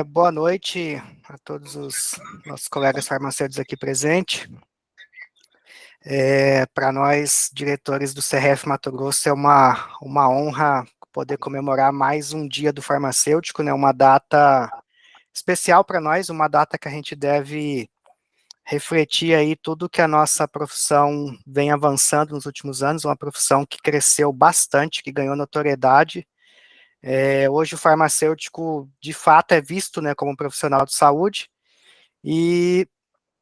Boa noite a todos os nossos colegas farmacêuticos aqui presentes. Para nós, diretores do CRF Mato Grosso, é uma honra poder comemorar mais um dia do farmacêutico, né? Uma data especial para nós, uma data que a gente deve refletir aí tudo que a nossa profissão vem avançando nos últimos anos, uma profissão que cresceu bastante, que ganhou notoriedade. Hoje o farmacêutico, de fato, é visto, né, como um profissional de saúde, e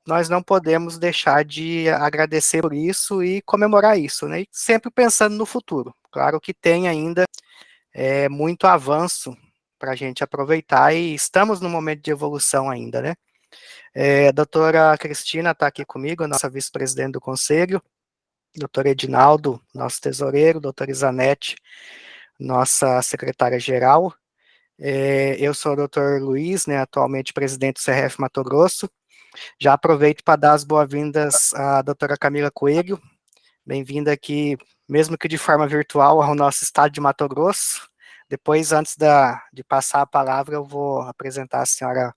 nós não podemos deixar de agradecer por isso e comemorar isso, né, e sempre pensando no futuro. Claro que tem ainda muito avanço para a gente aproveitar, e estamos num momento de evolução ainda, né. A doutora Cristina está aqui comigo, nossa vice-presidente do conselho, doutor Edinaldo, nosso tesoureiro, doutora Isanete, nossa secretária-geral. Eu sou o doutor Luiz, né, atualmente presidente do CRF Mato Grosso. Já aproveito para dar as boas-vindas à doutora Camila Coelho. Bem-vinda aqui, mesmo que de forma virtual, ao nosso estado de Mato Grosso. Depois, antes de passar a palavra, eu vou apresentar a senhora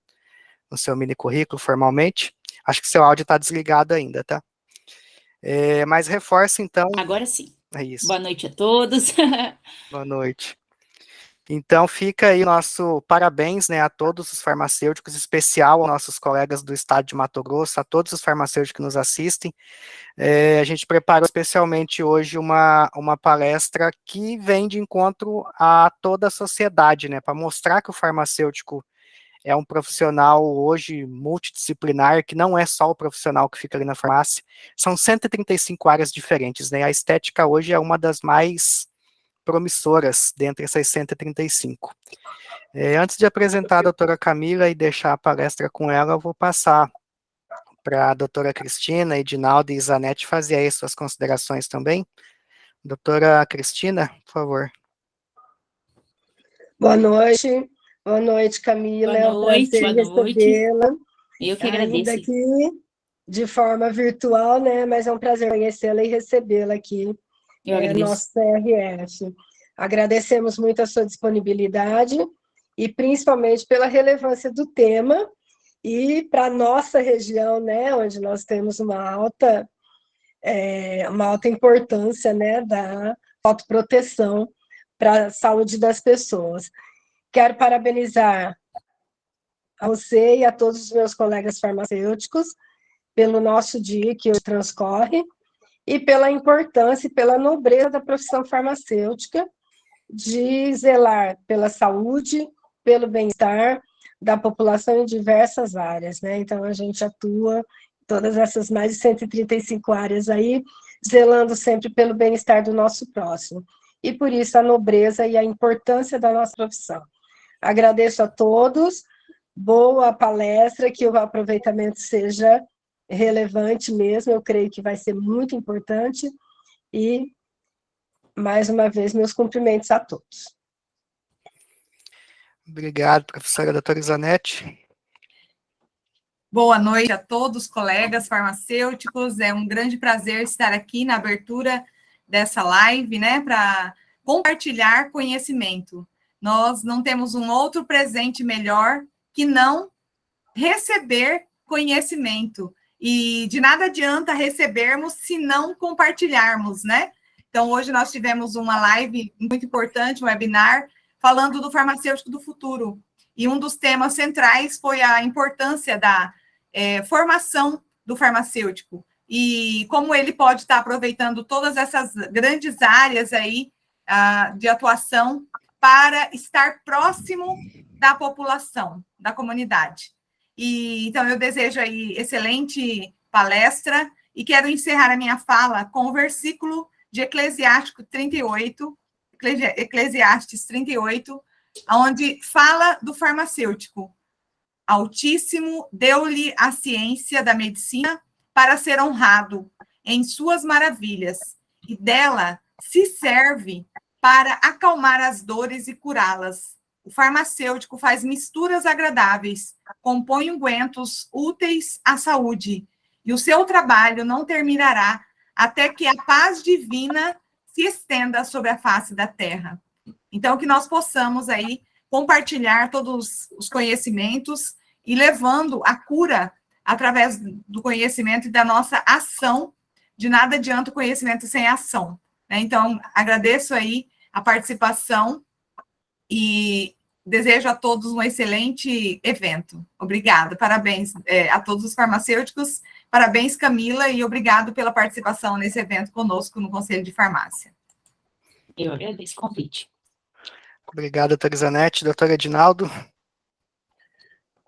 no seu mini currículo formalmente. Acho que seu áudio está desligado ainda, tá? Mas reforço, então... Agora sim. É isso. Boa noite a todos. Boa noite. Então, fica aí o nosso parabéns, né, a todos os farmacêuticos, em especial aos nossos colegas do estado de Mato Grosso, a todos os farmacêuticos que nos assistem. A gente preparou especialmente hoje uma palestra que vem de encontro a toda a sociedade, né, para mostrar que o farmacêutico é um profissional hoje multidisciplinar, que não é só o profissional que fica ali na farmácia, são 135 áreas diferentes, né, a estética hoje é uma das mais promissoras dentre essas 135. Antes de apresentar a doutora Camila e deixar a palestra com ela, eu vou passar para a doutora Cristina, Edinaldo e Isanete fazer aí suas considerações também. Doutora Cristina, por favor. Boa noite, Camila, é um prazer recebê-la. Eu que agradeço. Ainda aqui de forma virtual, né, mas é um prazer conhecê-la e recebê-la aqui. Eu agradeço. Nosso CRF. Agradecemos muito a sua disponibilidade e principalmente pela relevância do tema e para a nossa região, né, onde nós temos uma alta importância, né, da autoproteção para a saúde das pessoas. Quero parabenizar a você e a todos os meus colegas farmacêuticos pelo nosso dia que hoje transcorre e pela importância e pela nobreza da profissão farmacêutica de zelar pela saúde, pelo bem-estar da população em diversas áreas, né? Então, a gente atua em todas essas mais de 135 áreas aí, zelando sempre pelo bem-estar do nosso próximo. E, por isso, a nobreza e a importância da nossa profissão. Agradeço a todos, boa palestra, que o aproveitamento seja relevante mesmo, eu creio que vai ser muito importante, e, mais uma vez, meus cumprimentos a todos. Obrigado, professora doutora Isanete. Boa noite a todos, colegas farmacêuticos, é um grande prazer estar aqui na abertura dessa live, né, para compartilhar conhecimento. Nós não temos um outro presente melhor que não receber conhecimento. E de nada adianta recebermos se não compartilharmos, né? Então, hoje nós tivemos uma live muito importante, um webinar, falando do farmacêutico do futuro. E um dos temas centrais foi a importância da formação do farmacêutico e como ele pode estar aproveitando todas essas grandes áreas aí de atuação para estar próximo da população, da comunidade. E, então, eu desejo aí excelente palestra e quero encerrar a minha fala com o versículo de Eclesiastes 38, onde fala do farmacêutico. Altíssimo deu-lhe a ciência da medicina para ser honrado em suas maravilhas, e dela se serve para acalmar as dores e curá-las. O farmacêutico faz misturas agradáveis, compõe ungüentos úteis à saúde, e o seu trabalho não terminará até que a paz divina se estenda sobre a face da terra. Então, que nós possamos aí compartilhar todos os conhecimentos e levando a cura através do conhecimento e da nossa ação. De nada adianta o conhecimento sem ação, né? Então, agradeço aí a participação e desejo a todos um excelente evento. Obrigada, parabéns a todos os farmacêuticos, parabéns, Camila, e obrigado pela participação nesse evento conosco no Conselho de Farmácia. Eu agradeço o convite. Obrigado, doutora Izanete. Doutor Edinaldo.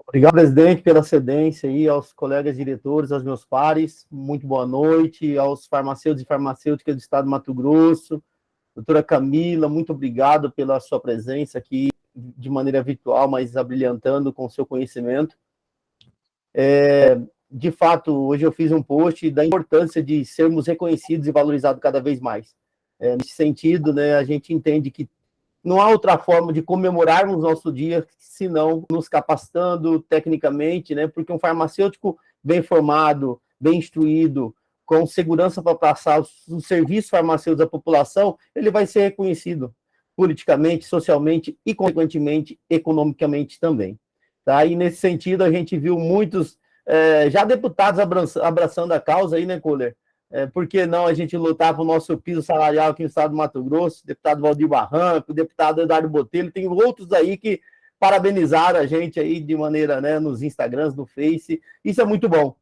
Obrigado, presidente, pela cedência aí, aos colegas diretores, aos meus pares, muito boa noite, aos farmacêuticos e farmacêuticas do estado do Mato Grosso. Doutora Camila, muito obrigado pela sua presença aqui de maneira virtual, mas abrilhantando com o seu conhecimento. De fato, hoje eu fiz um post da importância de sermos reconhecidos e valorizados cada vez mais. Nesse sentido, né, a gente entende que não há outra forma de comemorarmos nosso dia senão nos capacitando tecnicamente, né? Porque um farmacêutico bem formado, bem instruído, com segurança para passar os serviços farmacêuticos à população, ele vai ser reconhecido politicamente, socialmente e, consequentemente, economicamente também. Tá? E, nesse sentido, a gente viu muitos já deputados abraçando a causa aí, né, Kohler? Por que não a gente lutar para o nosso piso salarial aqui no estado do Mato Grosso, deputado Valdir Barranco, deputado Eduardo Botelho, tem outros aí que parabenizaram a gente aí de maneira, né, nos Instagrams, no Face, isso é muito bom.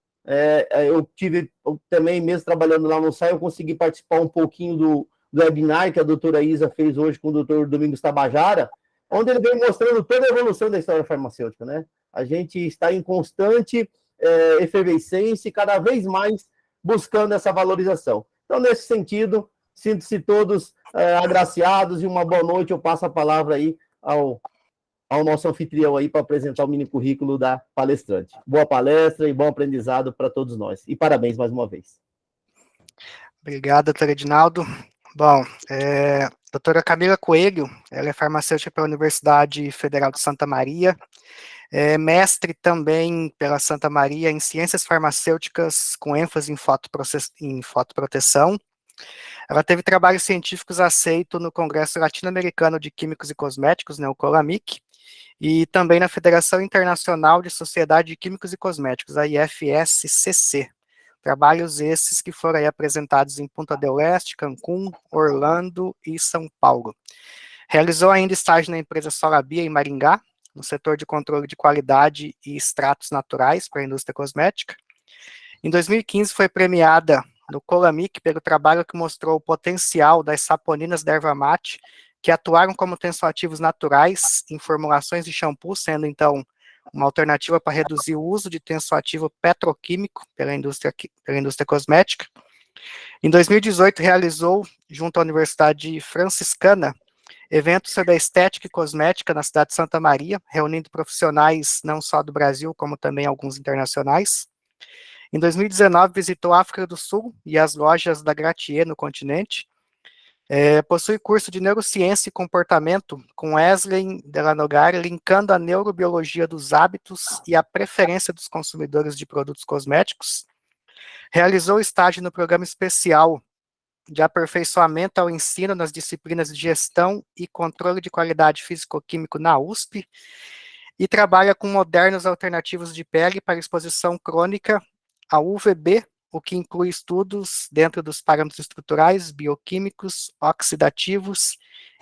Eu tive também, mesmo trabalhando lá no SAI, eu consegui participar um pouquinho do webinar que a doutora Isa fez hoje com o doutor Domingos Tabajara, onde ele veio mostrando toda a evolução da história farmacêutica, né? A gente está em constante efervescência e cada vez mais buscando essa valorização. Então, nesse sentido, sinto-se todos agraciados e uma boa noite. Eu passo a palavra aí ao nosso anfitrião aí para apresentar o mini currículo da palestrante. Boa palestra e bom aprendizado para todos nós. E parabéns mais uma vez. Obrigado, doutor Edinaldo. Bom, doutora Camila Coelho, ela é farmacêutica pela Universidade Federal de Santa Maria, mestre também pela Santa Maria em Ciências Farmacêuticas, com ênfase em fotoproteção. Ela teve trabalhos científicos aceitos no Congresso Latino-Americano de Químicos e Cosméticos, né, o COLAMIC, e também na Federação Internacional de Sociedade de Químicos e Cosméticos, a IFSCC. Trabalhos esses que foram aí apresentados em Punta del Este, Cancún, Orlando e São Paulo. Realizou ainda estágio na empresa Solabia, em Maringá, no setor de controle de qualidade e extratos naturais para a indústria cosmética. Em 2015, foi premiada no Colamic pelo trabalho que mostrou o potencial das saponinas da erva mate, que atuaram como tensoativos naturais em formulações de shampoo, sendo, então, uma alternativa para reduzir o uso de tensoativo petroquímico pela indústria cosmética. Em 2018, realizou, junto à Universidade Franciscana, eventos sobre a estética e cosmética na cidade de Santa Maria, reunindo profissionais não só do Brasil, como também alguns internacionais. Em 2019, visitou a África do Sul e as lojas da Gratier no continente. Possui curso de Neurociência e Comportamento com Wesley Delanogari, linkando a neurobiologia dos hábitos e a preferência dos consumidores de produtos cosméticos. Realizou estágio no programa especial de aperfeiçoamento ao ensino nas disciplinas de gestão e controle de qualidade físico-químico na USP, e trabalha com modernos alternativos de pele para exposição crônica ao UVB, o que inclui estudos dentro dos parâmetros estruturais, bioquímicos, oxidativos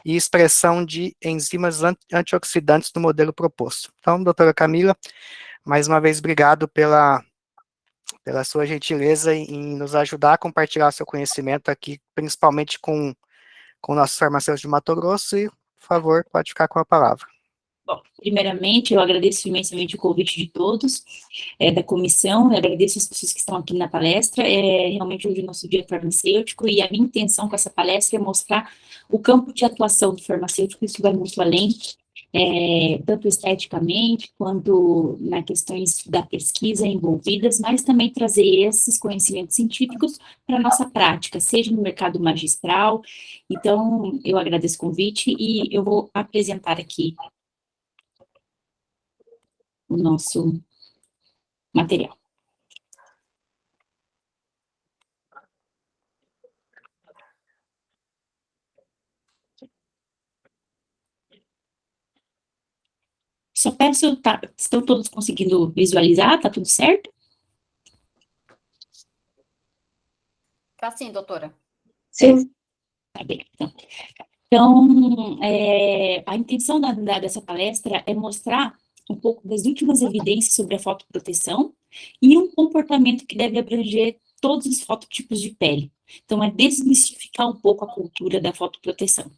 e expressão de enzimas antioxidantes no modelo proposto. Então, doutora Camila, mais uma vez, obrigado pela sua gentileza em nos ajudar a compartilhar seu conhecimento aqui, principalmente com nossos farmacêuticos de Mato Grosso, e, por favor, pode ficar com a palavra. Bom, primeiramente, eu agradeço imensamente o convite de todos, da comissão, eu agradeço as pessoas que estão aqui na palestra, realmente hoje é o nosso dia farmacêutico, e a minha intenção com essa palestra é mostrar o campo de atuação do farmacêutico, isso vai muito além, tanto esteticamente, quanto nas questões da pesquisa envolvidas, mas também trazer esses conhecimentos científicos para a nossa prática, seja no mercado magistral. Então, eu agradeço o convite e eu vou apresentar aqui o nosso material. peço, estão todos conseguindo visualizar? Tá tudo certo? Tá sim, doutora. Sim. Tá bem, então a intenção dessa palestra é mostrar um pouco das últimas evidências sobre a fotoproteção e um comportamento que deve abranger todos os fototipos de pele. Então, é desmistificar um pouco a cultura da fotoproteção.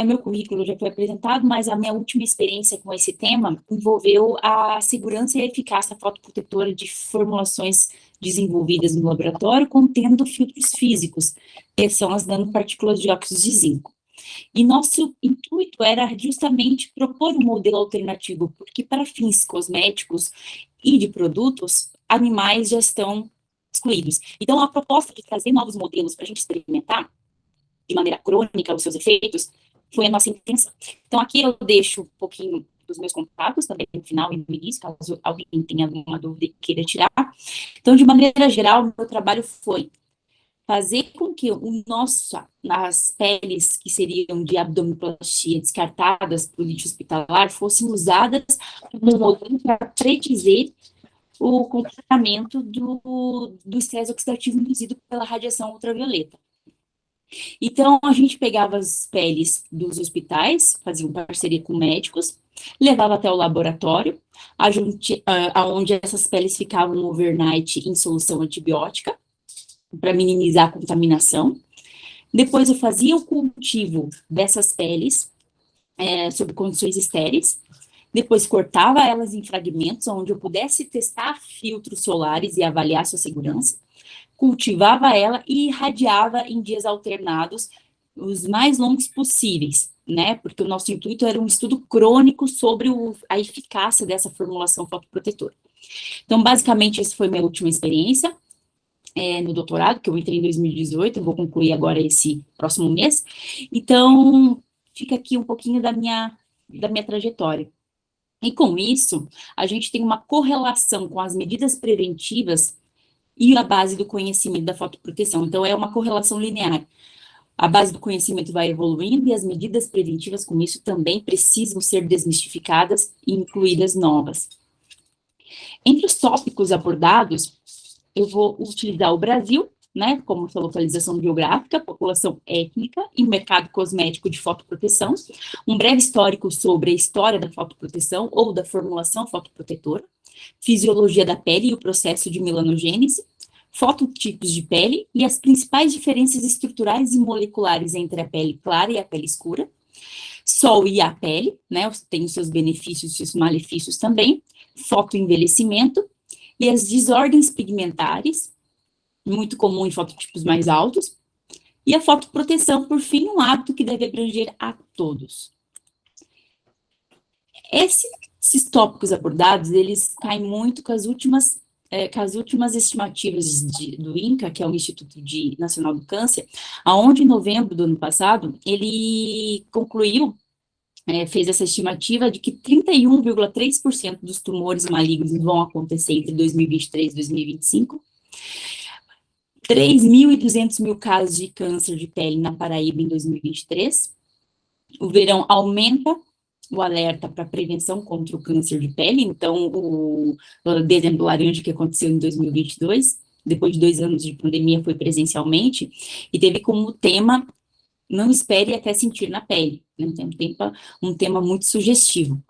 Meu currículo já foi apresentado, mas a minha última experiência com esse tema envolveu a segurança e a eficácia fotoprotetora de formulações desenvolvidas no laboratório contendo filtros físicos, que são as nanopartículas de óxido de zinco. E nosso intuito era justamente propor um modelo alternativo, porque para fins cosméticos e de produtos, animais já estão excluídos. Então, a proposta de trazer novos modelos para a gente experimentar de maneira crônica os seus efeitos foi a nossa intenção. Então, aqui eu deixo um pouquinho dos meus contatos, também no final e no início, caso alguém tenha alguma dúvida e queira tirar. Então, de maneira geral, o meu trabalho foi fazer com que as peles que seriam de abdominoplastia descartadas para o lixo hospitalar fossem usadas como modelo para predizer o comportamento do estresse oxidativo induzido pela radiação ultravioleta. Então, a gente pegava as peles dos hospitais, fazia uma parceria com médicos, levava até o laboratório, onde essas peles ficavam overnight em solução antibiótica, para minimizar a contaminação. Depois eu fazia o cultivo dessas peles sob condições estéreis. Depois cortava elas em fragmentos, onde eu pudesse testar filtros solares e avaliar sua segurança. Cultivava ela e irradiava em dias alternados, os mais longos possíveis, né? Porque o nosso intuito era um estudo crônico sobre a eficácia dessa formulação fotoprotetora. Então, basicamente, essa foi minha última experiência no doutorado, que eu entrei em 2018, eu vou concluir agora esse próximo mês. Então, fica aqui um pouquinho da minha trajetória. E com isso, a gente tem uma correlação com as medidas preventivas e a base do conhecimento da fotoproteção. Então, é uma correlação linear. A base do conhecimento vai evoluindo e as medidas preventivas com isso também precisam ser desmistificadas e incluídas novas. Entre os tópicos abordados, eu vou utilizar o Brasil, né, como sua localização geográfica, população étnica e mercado cosmético de fotoproteção, um breve histórico sobre a história da fotoproteção ou da formulação fotoprotetora, fisiologia da pele e o processo de melanogênese, fototipos de pele e as principais diferenças estruturais e moleculares entre a pele clara e a pele escura, sol e a pele, né, tem os seus benefícios e seus malefícios também, fotoenvelhecimento e as desordens pigmentares, muito comum em fototipos mais altos, e a fotoproteção, por fim, um hábito que deve abranger a todos. Esses tópicos abordados, eles caem muito com as últimas estimativas do INCA, que é o Instituto Nacional do Câncer, aonde em novembro do ano passado, ele concluiu, fez essa estimativa de que 31,3% dos tumores malignos vão acontecer entre 2023 e 2025, 3.200 casos de câncer de pele na Paraíba em 2023, o verão aumenta o alerta para prevenção contra o câncer de pele, então o dezembro laranja que aconteceu em 2022, depois de 2 anos de pandemia, foi presencialmente, e teve como tema, não espere até sentir na pele, né? Um tema muito sugestivo.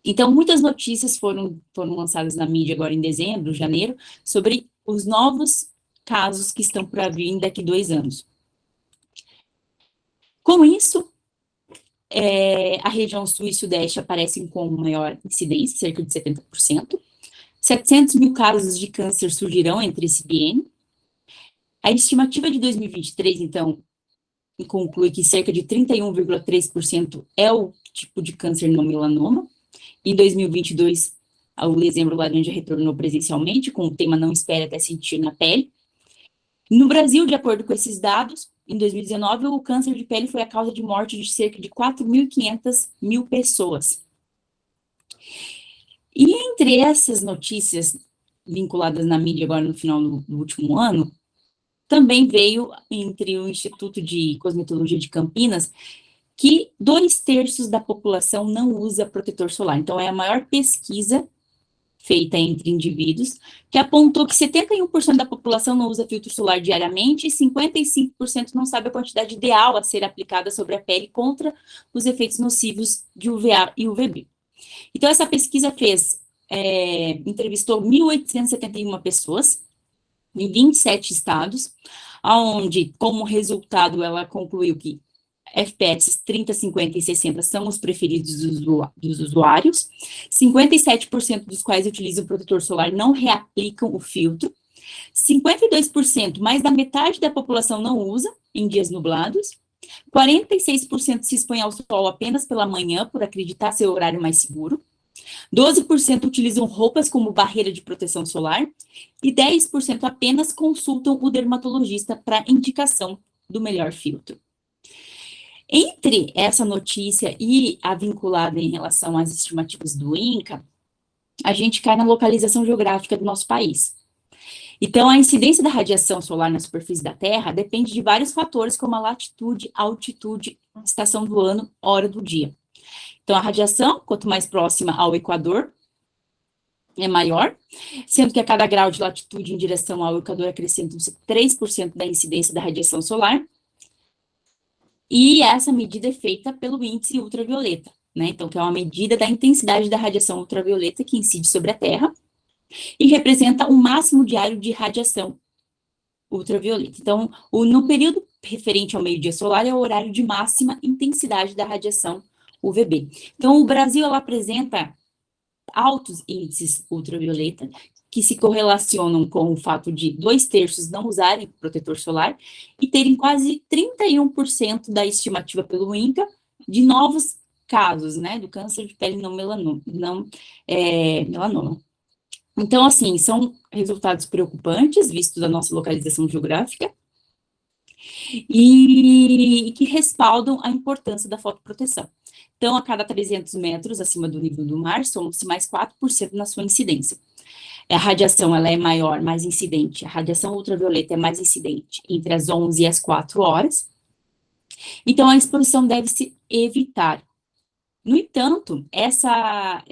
Então, muitas notícias foram lançadas na mídia agora em dezembro, janeiro, sobre os novos casos que estão para vir daqui a 2 anos. Com isso, a região sul e sudeste aparecem com maior incidência, cerca de 70%. 700 mil casos de câncer surgirão entre esse biênio. A estimativa de 2023, então, conclui que cerca de 31,3% é o tipo de câncer não melanoma. Em 2022, o dezembro laranja retornou presencialmente, com o tema Não Espere Até Sentir na Pele. No Brasil, de acordo com esses dados, em 2019, o câncer de pele foi a causa de morte de cerca de 4.500 pessoas. E entre essas notícias vinculadas na mídia agora no final do último ano, também veio entre o Instituto de Cosmetologia de Campinas, que 2/3 da população não usa protetor solar. Então, é a maior pesquisa feita entre indivíduos, que apontou que 71% da população não usa filtro solar diariamente e 55% não sabe a quantidade ideal a ser aplicada sobre a pele contra os efeitos nocivos de UVA e UVB. Então, essa pesquisa entrevistou 1.871 pessoas em 27 estados, onde, como resultado, ela concluiu que FPS 30, 50 e 60 são os preferidos dos usuários, 57% dos quais utilizam protetor solar não reaplicam o filtro, 52%, mais da metade da população não usa em dias nublados, 46% se expõe ao sol apenas pela manhã por acreditar ser o horário mais seguro, 12% utilizam roupas como barreira de proteção solar e 10% apenas consultam o dermatologista para indicação do melhor filtro. Entre essa notícia e a vinculada em relação às estimativas do INCA, a gente cai na localização geográfica do nosso país. Então, a incidência da radiação solar na superfície da Terra depende de vários fatores, como a latitude, altitude, estação do ano, hora do dia. Então, a radiação, quanto mais próxima ao Equador, é maior, sendo que a cada grau de latitude em direção ao Equador acrescentam-se 3% da incidência da radiação solar, e essa medida é feita pelo índice ultravioleta, né? Então, que é uma medida da intensidade da radiação ultravioleta que incide sobre a Terra e representa o máximo diário de radiação ultravioleta. Então, no período referente ao meio-dia solar é o horário de máxima intensidade da radiação UVB. Então, o Brasil, ela apresenta altos índices ultravioleta, que se correlacionam com o fato de 2/3 não usarem protetor solar e terem quase 31% da estimativa pelo INCA de novos casos, né, do câncer de pele não melanoma. Então, assim, são resultados preocupantes, visto da nossa localização geográfica, e que respaldam a importância da fotoproteção. Então, a cada 300 metros acima do nível do mar, somam-se mais 4% na sua incidência. A radiação, ela é maior, mais incidente. A radiação ultravioleta é mais incidente entre as 11 e as 4 horas. Então, a exposição deve-se evitar. No entanto, essa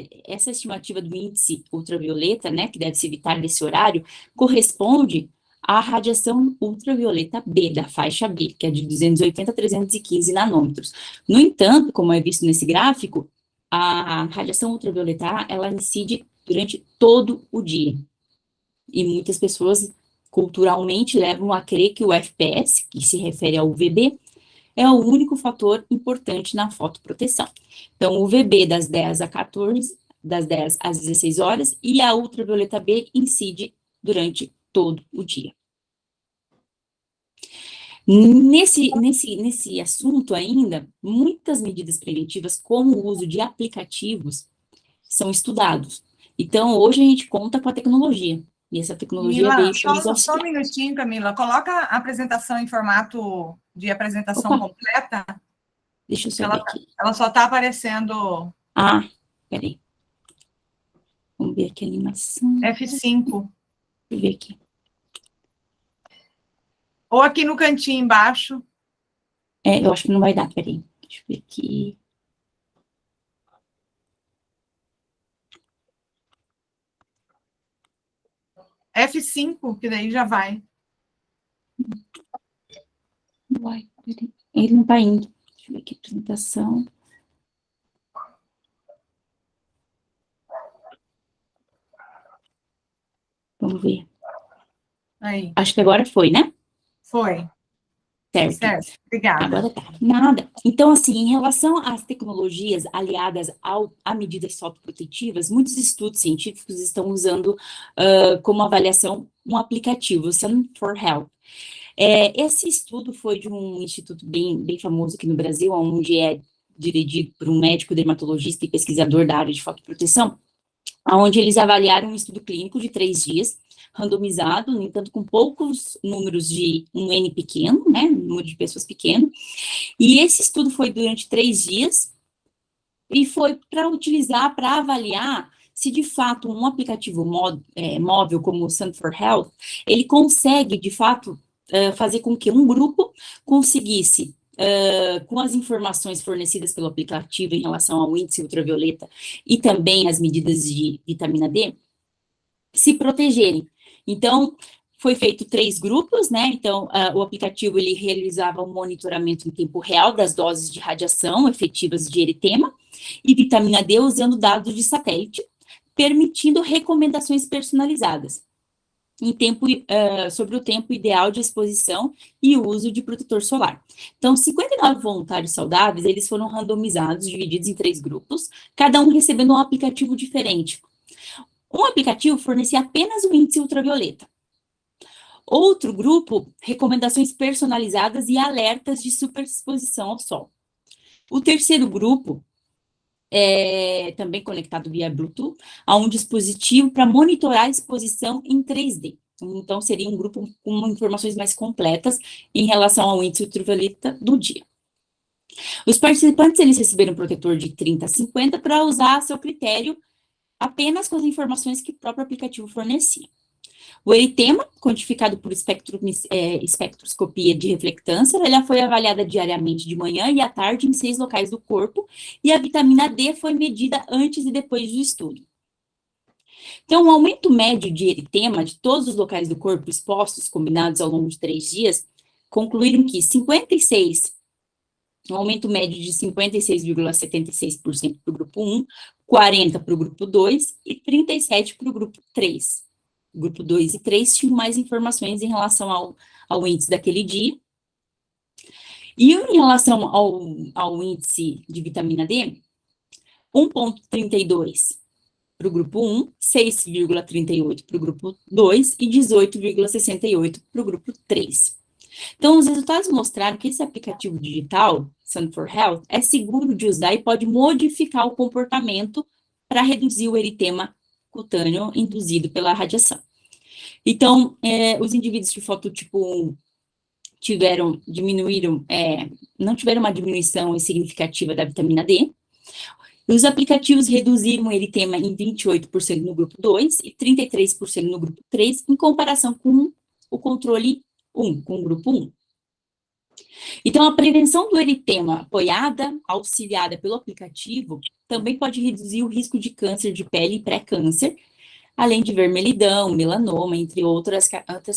estimativa do índice ultravioleta, né, que deve-se evitar nesse horário, corresponde à radiação ultravioleta B, da faixa B, que é de 280 a 315 nanômetros. No entanto, como é visto nesse gráfico, a radiação ultravioleta A, ela incide durante todo o dia. E muitas pessoas, culturalmente, levam a crer que o FPS, que se refere ao UVB, é o único fator importante na fotoproteção. Então, o UVB das 10 às 16 horas, e a ultravioleta B incide durante todo o dia. Nesse assunto ainda, muitas medidas preventivas, como o uso de aplicativos, são estudados. Então, hoje a gente conta com a tecnologia, e essa tecnologia veio para só um minutinho, Camila, coloca a apresentação em formato de apresentação completa. Deixa eu só ver aqui. Ela só está aparecendo... Ah, peraí. Vamos ver aqui a animação. F5. Deixa eu ver aqui. Ou aqui no cantinho embaixo. Eu acho que não vai dar, peraí. Deixa eu ver aqui. F5, que daí já vai. Vai, peraí. Ele não está indo. Deixa eu ver aqui a apresentação. Vamos ver. Aí. Acho que agora foi, né? Foi. Certo. Obrigada. Agora tá. Nada. Então, assim, em relação às tecnologias aliadas a medidas fotoprotetivas, muitos estudos científicos estão usando como avaliação um aplicativo, o Sun4Health. Esse estudo foi de um instituto bem famoso aqui no Brasil, onde é dirigido por um médico dermatologista e pesquisador da área de fotoproteção, onde eles avaliaram um estudo clínico de 3 dias, randomizado, no entanto, com poucos números de um N pequeno, né, número de pessoas pequeno, e esse estudo foi durante 3 dias, e foi para utilizar, para avaliar se de fato um aplicativo móvel como o Sun4Health, ele consegue, de fato, fazer com que um grupo conseguisse com as informações fornecidas pelo aplicativo em relação ao índice ultravioleta e também as medidas de vitamina D, se protegerem. Então, foi feito 3 grupos, né? Então, o aplicativo ele realizava um monitoramento em tempo real das doses de radiação efetivas de eritema e vitamina D usando dados de satélite, permitindo recomendações personalizadas sobre o tempo ideal de exposição e o uso de protetor solar. Então, 59 voluntários saudáveis, eles foram randomizados, divididos em 3 grupos, cada um recebendo um aplicativo diferente. Um aplicativo fornecia apenas o índice ultravioleta. Outro grupo, recomendações personalizadas e alertas de superexposição ao sol. O terceiro grupo, também conectado via Bluetooth, a um dispositivo para monitorar a exposição em 3D. Então, seria um grupo com informações mais completas em relação ao índice ultravioleta do dia. Os participantes, eles receberam um protetor de 30 a 50 para usar a seu critério apenas com as informações que o próprio aplicativo fornecia. O eritema, quantificado por espectroscopia de reflectância, ela foi avaliada diariamente de manhã e à tarde em 6 locais do corpo, e a vitamina D foi medida antes e depois do estudo. Então, o aumento médio de eritema de todos os locais do corpo expostos, combinados ao longo de 3 dias, concluíram que um aumento médio de 56,76% para o grupo 1, 40% para o grupo 2 e 37% para o grupo 3. O grupo 2 e 3 tinham mais informações em relação ao índice daquele dia. E em relação ao índice de vitamina D, 1,32 para o grupo 1, 6,38 para o grupo 2 e 18,68 para o grupo 3. Então, os resultados mostraram que esse aplicativo digital, Sun for Health, é seguro de usar e pode modificar o comportamento para reduzir o eritema cutâneo induzido pela radiação. Então, os indivíduos de fototipo 1 não tiveram uma diminuição significativa da vitamina D. Os aplicativos reduziram o eritema em 28% no grupo 2 e 33% no grupo 3, em comparação com o controle 1, com o grupo 1. Então, a prevenção do eritema auxiliada pelo aplicativo, também pode reduzir o risco de câncer de pele e pré-câncer, além de vermelhidão, melanoma, entre outras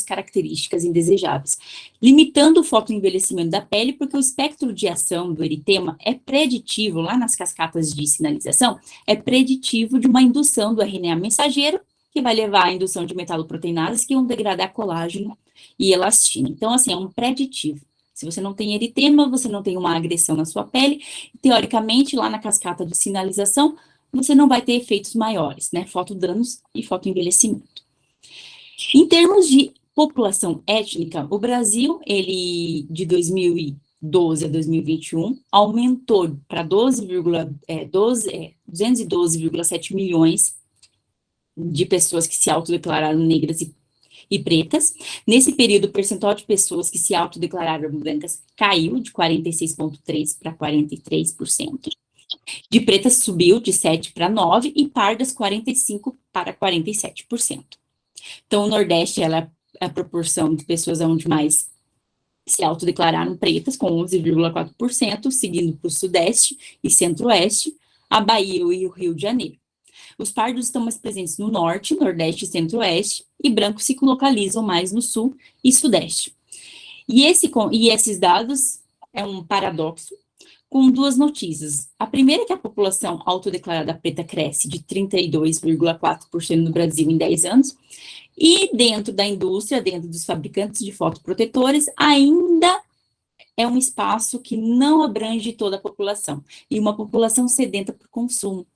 características indesejáveis, limitando o fotoenvelhecimento da pele, porque o espectro de ação do eritema é preditivo, lá nas cascatas de sinalização, é preditivo de uma indução do RNA mensageiro, que vai levar à indução de metaloproteinases, que vão degradar colágeno e elastina. Então, assim, é um preditivo. Se você não tem eritema, você não tem uma agressão na sua pele, teoricamente, lá na cascata de sinalização, você não vai ter efeitos maiores, né? Fotodanos e fotoenvelhecimento. Em termos de população étnica, o Brasil, ele, de 2012 a 2021, aumentou para 212,7 milhões de pessoas que se autodeclararam negras e pretas. Nesse período, o percentual de pessoas que se autodeclararam brancas caiu de 46,3% para 43%. De pretas subiu de 7% para 9% e pardas 45% para 47%. Então, o Nordeste, ela é a proporção de pessoas onde mais se autodeclararam pretas, com 11,4%, seguindo para o Sudeste e Centro-Oeste, a Bahia e o Rio de Janeiro. Os pardos estão mais presentes no Norte, Nordeste e Centro-Oeste, e brancos se localizam mais no Sul e Sudeste. E esses dados é um paradoxo, com 2 notícias. A primeira é que a população autodeclarada preta cresce de 32,4% no Brasil em 10 anos, e dentro da indústria, dentro dos fabricantes de fotoprotetores, ainda é um espaço que não abrange toda a população, e uma população sedenta por consumo,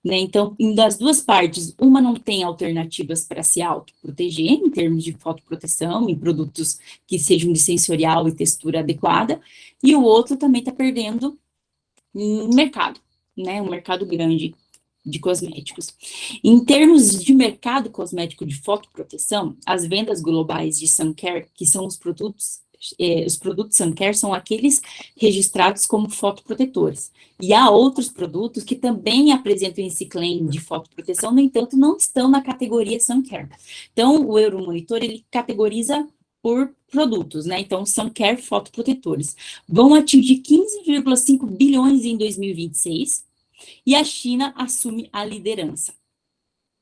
né? Então, das 2 partes, uma não tem alternativas para se autoproteger, em termos de fotoproteção, em produtos que sejam de sensorial e textura adequada, e o outro também está perdendo mercado, né? Um mercado grande de cosméticos. Em termos de mercado cosmético de fotoproteção, as vendas globais de Sun Care, que são os produtos Sun Care são aqueles registrados como fotoprotetores. E há outros produtos que também apresentam esse claim de fotoproteção, no entanto, não estão na categoria Sun Care. Então, o Euromonitor, ele categoriza por produtos, né? Então, são care fotoprotetores. Vão atingir 15,5 bilhões em 2026 e a China assume a liderança,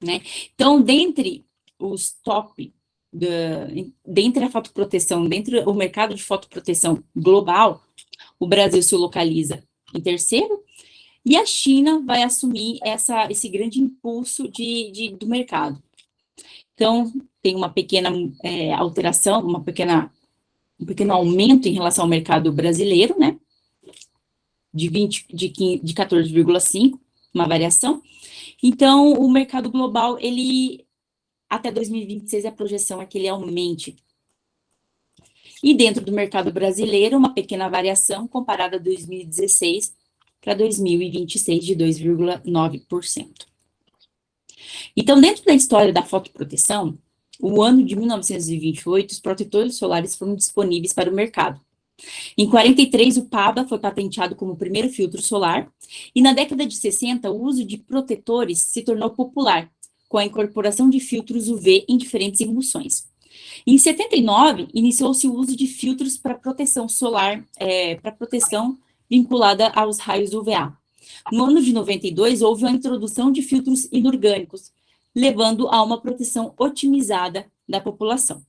né? Então, dentre os top, dentre a fotoproteção, dentre o mercado de fotoproteção global, o Brasil se localiza em terceiro e a China vai assumir esse grande impulso do mercado. Então, tem uma pequena alteração, um pequeno aumento em relação ao mercado brasileiro, né? De 14,5, uma variação. Então, o mercado global, até 2026, a projeção é que ele aumente. E dentro do mercado brasileiro, uma pequena variação comparada a 2016 para 2026, de 2,9%. Então, dentro da história da fotoproteção, o ano de 1928, os protetores solares foram disponíveis para o mercado. Em 43, o PABA foi patenteado como o primeiro filtro solar, e na década de 60, o uso de protetores se tornou popular, com a incorporação de filtros UV em diferentes emulsões. Em 79, iniciou-se o uso de filtros para proteção solar, para proteção vinculada aos raios UVA. No ano de 92, houve a introdução de filtros inorgânicos, levando a uma proteção otimizada da população.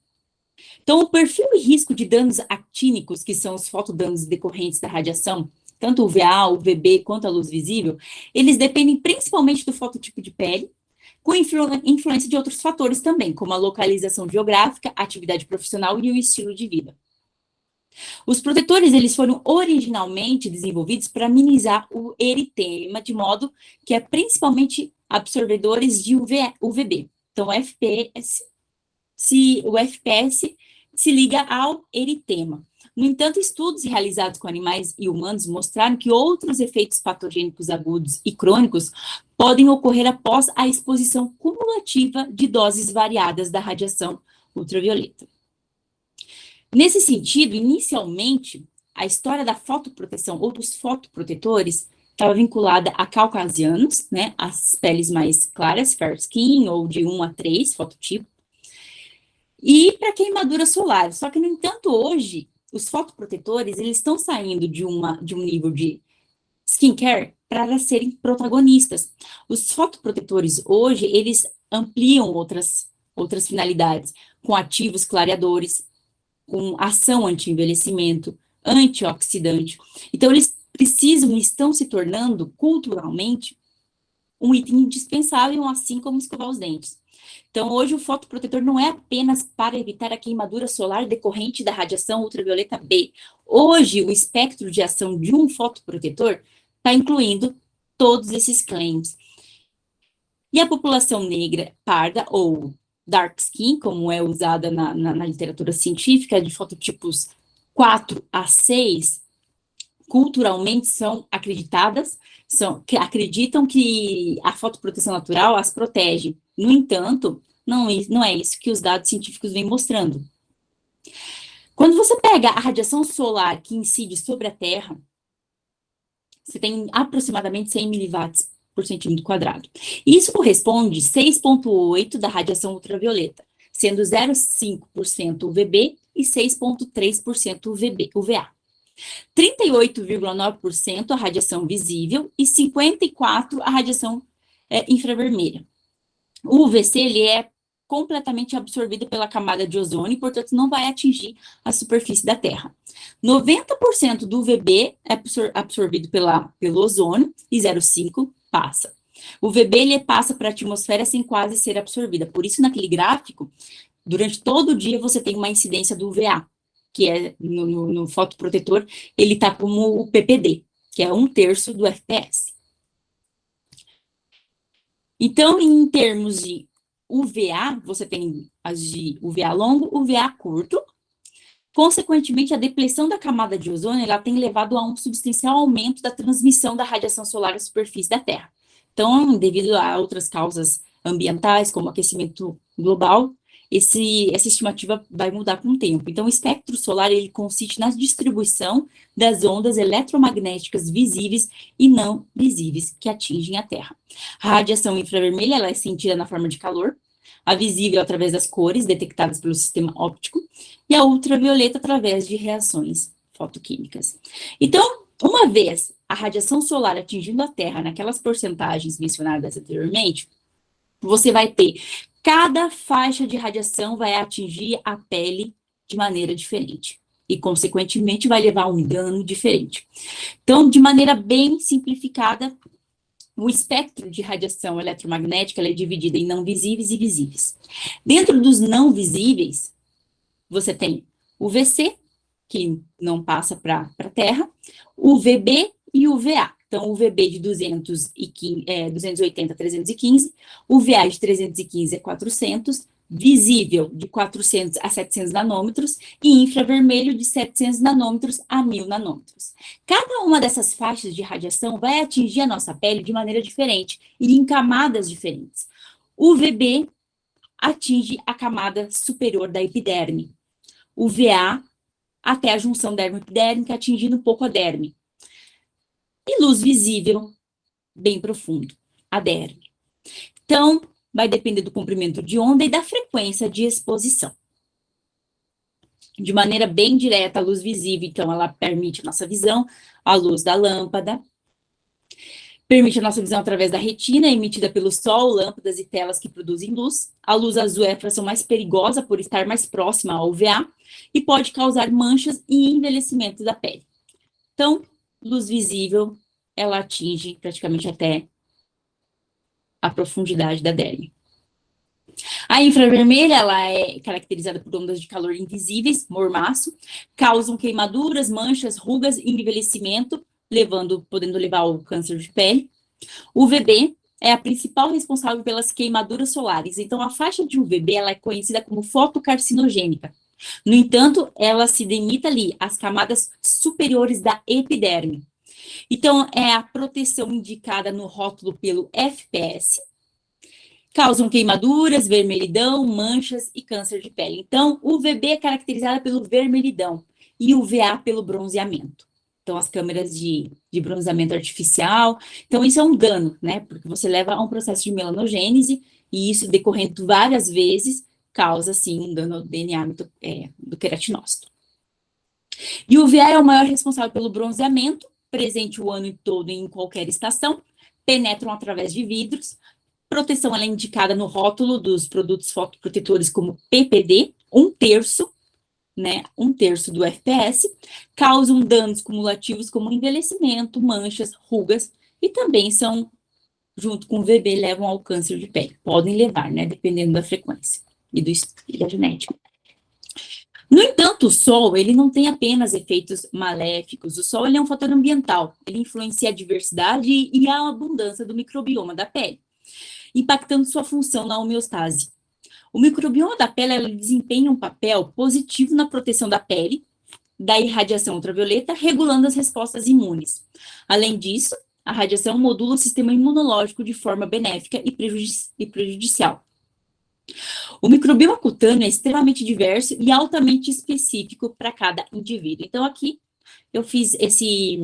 Então, o perfil e risco de danos actínicos, que são os fotodanos decorrentes da radiação, tanto UVA, UVB quanto a luz visível, eles dependem principalmente do fototipo de pele, com influência de outros fatores também, como a localização geográfica, a atividade profissional e o estilo de vida. Os protetores, eles foram originalmente desenvolvidos para minimizar o eritema, de modo que é principalmente absorvedores de UVB. Então, o FPS se liga ao eritema. No entanto, estudos realizados com animais e humanos mostraram que outros efeitos patogênicos agudos e crônicos podem ocorrer após a exposição cumulativa de doses variadas da radiação ultravioleta. Nesse sentido, inicialmente, a história da fotoproteção ou dos fotoprotetores estava vinculada a caucasianos, né, as peles mais claras, fair skin, ou de 1 a 3, fototipo, e para queimadura solar. Só que, no entanto, hoje, os fotoprotetores, eles estão saindo de um nível de skincare para serem protagonistas. Os fotoprotetores, hoje, eles ampliam outras finalidades, com ativos clareadores, com ação anti-envelhecimento, antioxidante. Então, eles estão se tornando, culturalmente, um item indispensável, assim como escovar os dentes. Então, hoje, o fotoprotetor não é apenas para evitar a queimadura solar decorrente da radiação ultravioleta B. Hoje, o espectro de ação de um fotoprotetor está incluindo todos esses claims. E a população negra parda, ou dark skin, como é usada na literatura científica, de fototipos 4 a 6, culturalmente acreditam que a fotoproteção natural as protege. No entanto, não é isso que os dados científicos vêm mostrando. Quando você pega a radiação solar que incide sobre a Terra, você tem aproximadamente 100 miliwatts por centímetro quadrado. Isso corresponde a 6,8% da radiação ultravioleta, sendo 0,5% UVB e 6,3% UVA. 38,9% a radiação visível e 54% a radiação infravermelha. O UVC, ele é completamente absorvido pela camada de ozônio e, portanto, não vai atingir a superfície da Terra. 90% do UVB é absorvido pelo ozônio e 0,5% passa. O UVB, ele passa para a atmosfera sem quase ser absorvida. Por isso, naquele gráfico, durante todo o dia, você tem uma incidência do UVA, que é, no fotoprotetor, ele está como o PPD, que é 1/3 do FPS. Então, em termos de UVA, você tem as de UVA longo, UVA curto. Consequentemente, a depleção da camada de ozônio, ela tem levado a um substancial aumento da transmissão da radiação solar à superfície da Terra. Então, devido a outras causas ambientais, como aquecimento global, essa estimativa vai mudar com o tempo. Então, o espectro solar, ele consiste na distribuição das ondas eletromagnéticas visíveis e não visíveis que atingem a Terra. A radiação infravermelha, ela é sentida na forma de calor, A visível através das cores detectadas pelo sistema óptico e a ultravioleta através de reações fotoquímicas. Então, uma vez a radiação solar atingindo a Terra naquelas porcentagens mencionadas anteriormente, você vai ter cada faixa de radiação vai atingir a pele de maneira diferente e, consequentemente, vai levar a um dano diferente. Então, de maneira bem simplificada, o espectro de radiação eletromagnética é dividido em não visíveis e visíveis. Dentro dos não visíveis, você tem o UVC, que não passa para a Terra, o UVB e o UVA. Então, o UVB de 280 a 315, o UVA de 315 a 400, visível de 400 a 700 nanômetros e infravermelho de 700 nanômetros a 1000 nanômetros. Cada uma dessas faixas de radiação vai atingir a nossa pele de maneira diferente e em camadas diferentes. O UVB atinge a camada superior da epiderme. O UVA até a junção dermo-epidérmica, atingindo um pouco a derme. E luz visível, bem profundo, a derme. Então, vai depender do comprimento de onda e da frequência de exposição. De maneira bem direta, a luz visível, então, ela permite a nossa visão, a luz da lâmpada, permite a nossa visão através da retina, emitida pelo sol, lâmpadas e telas que produzem luz. A luz azul é a fração mais perigosa por estar mais próxima ao UVA e pode causar manchas e envelhecimento da pele. Então, luz visível, ela atinge praticamente até a profundidade da derme. A infravermelha, ela é caracterizada por ondas de calor invisíveis, mormaço, causam queimaduras, manchas, rugas e envelhecimento, podendo levar ao câncer de pele. O UVB é a principal responsável pelas queimaduras solares. Então, a faixa de UVB, ela é conhecida como fotocarcinogênica. No entanto, ela se limita ali às camadas superiores da epiderme. Então, é a proteção indicada no rótulo pelo FPS. Causam queimaduras, vermelhidão, manchas e câncer de pele. Então, o UVB é caracterizada pelo vermelhidão e o UVA pelo bronzeamento. Então, as câmeras de bronzeamento artificial. Então, isso é um dano, né? Porque você leva a um processo de melanogênese e isso, decorrendo várias vezes, causa, sim, um dano ao DNA do queratinócito. E o UVA é o maior responsável pelo bronzeamento, presente o ano todo em qualquer estação, penetram através de vidros. Proteção ela é indicada no rótulo dos produtos fotoprotetores como PPD, 1/3, né, 1/3 do FPS, causam danos cumulativos como envelhecimento, manchas, rugas, e também são, junto com o UVB, levam ao câncer de pele. Podem levar, né, dependendo da frequência e da genética. No entanto, o sol, ele não tem apenas efeitos maléficos. O sol, ele é um fator ambiental. Ele influencia a diversidade e a abundância do microbioma da pele, impactando sua função na homeostase. O microbioma da pele, ele desempenha um papel positivo na proteção da pele, da irradiação ultravioleta, regulando as respostas imunes. Além disso, a radiação modula o sistema imunológico de forma benéfica e prejudicial. O microbioma cutâneo é extremamente diverso e altamente específico para cada indivíduo. Então, aqui eu fiz esse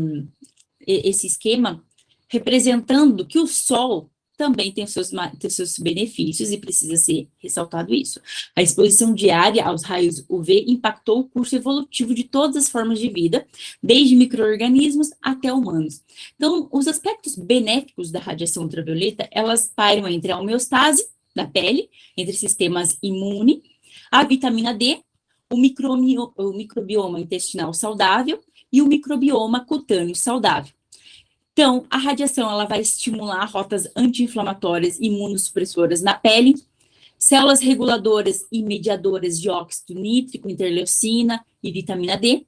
esquema representando que o sol também tem os seus benefícios e precisa ser ressaltado isso. A exposição diária aos raios UV impactou o curso evolutivo de todas as formas de vida, desde micro-organismos até humanos. Então, os aspectos benéficos da radiação ultravioleta, elas pairam entre a homeostase da pele, entre sistemas imune, a vitamina D, o microbioma intestinal saudável e o microbioma cutâneo saudável. Então, a radiação ela vai estimular rotas anti-inflamatórias e imunossupressoras na pele, células reguladoras e mediadoras de óxido nítrico, interleucina e vitamina D.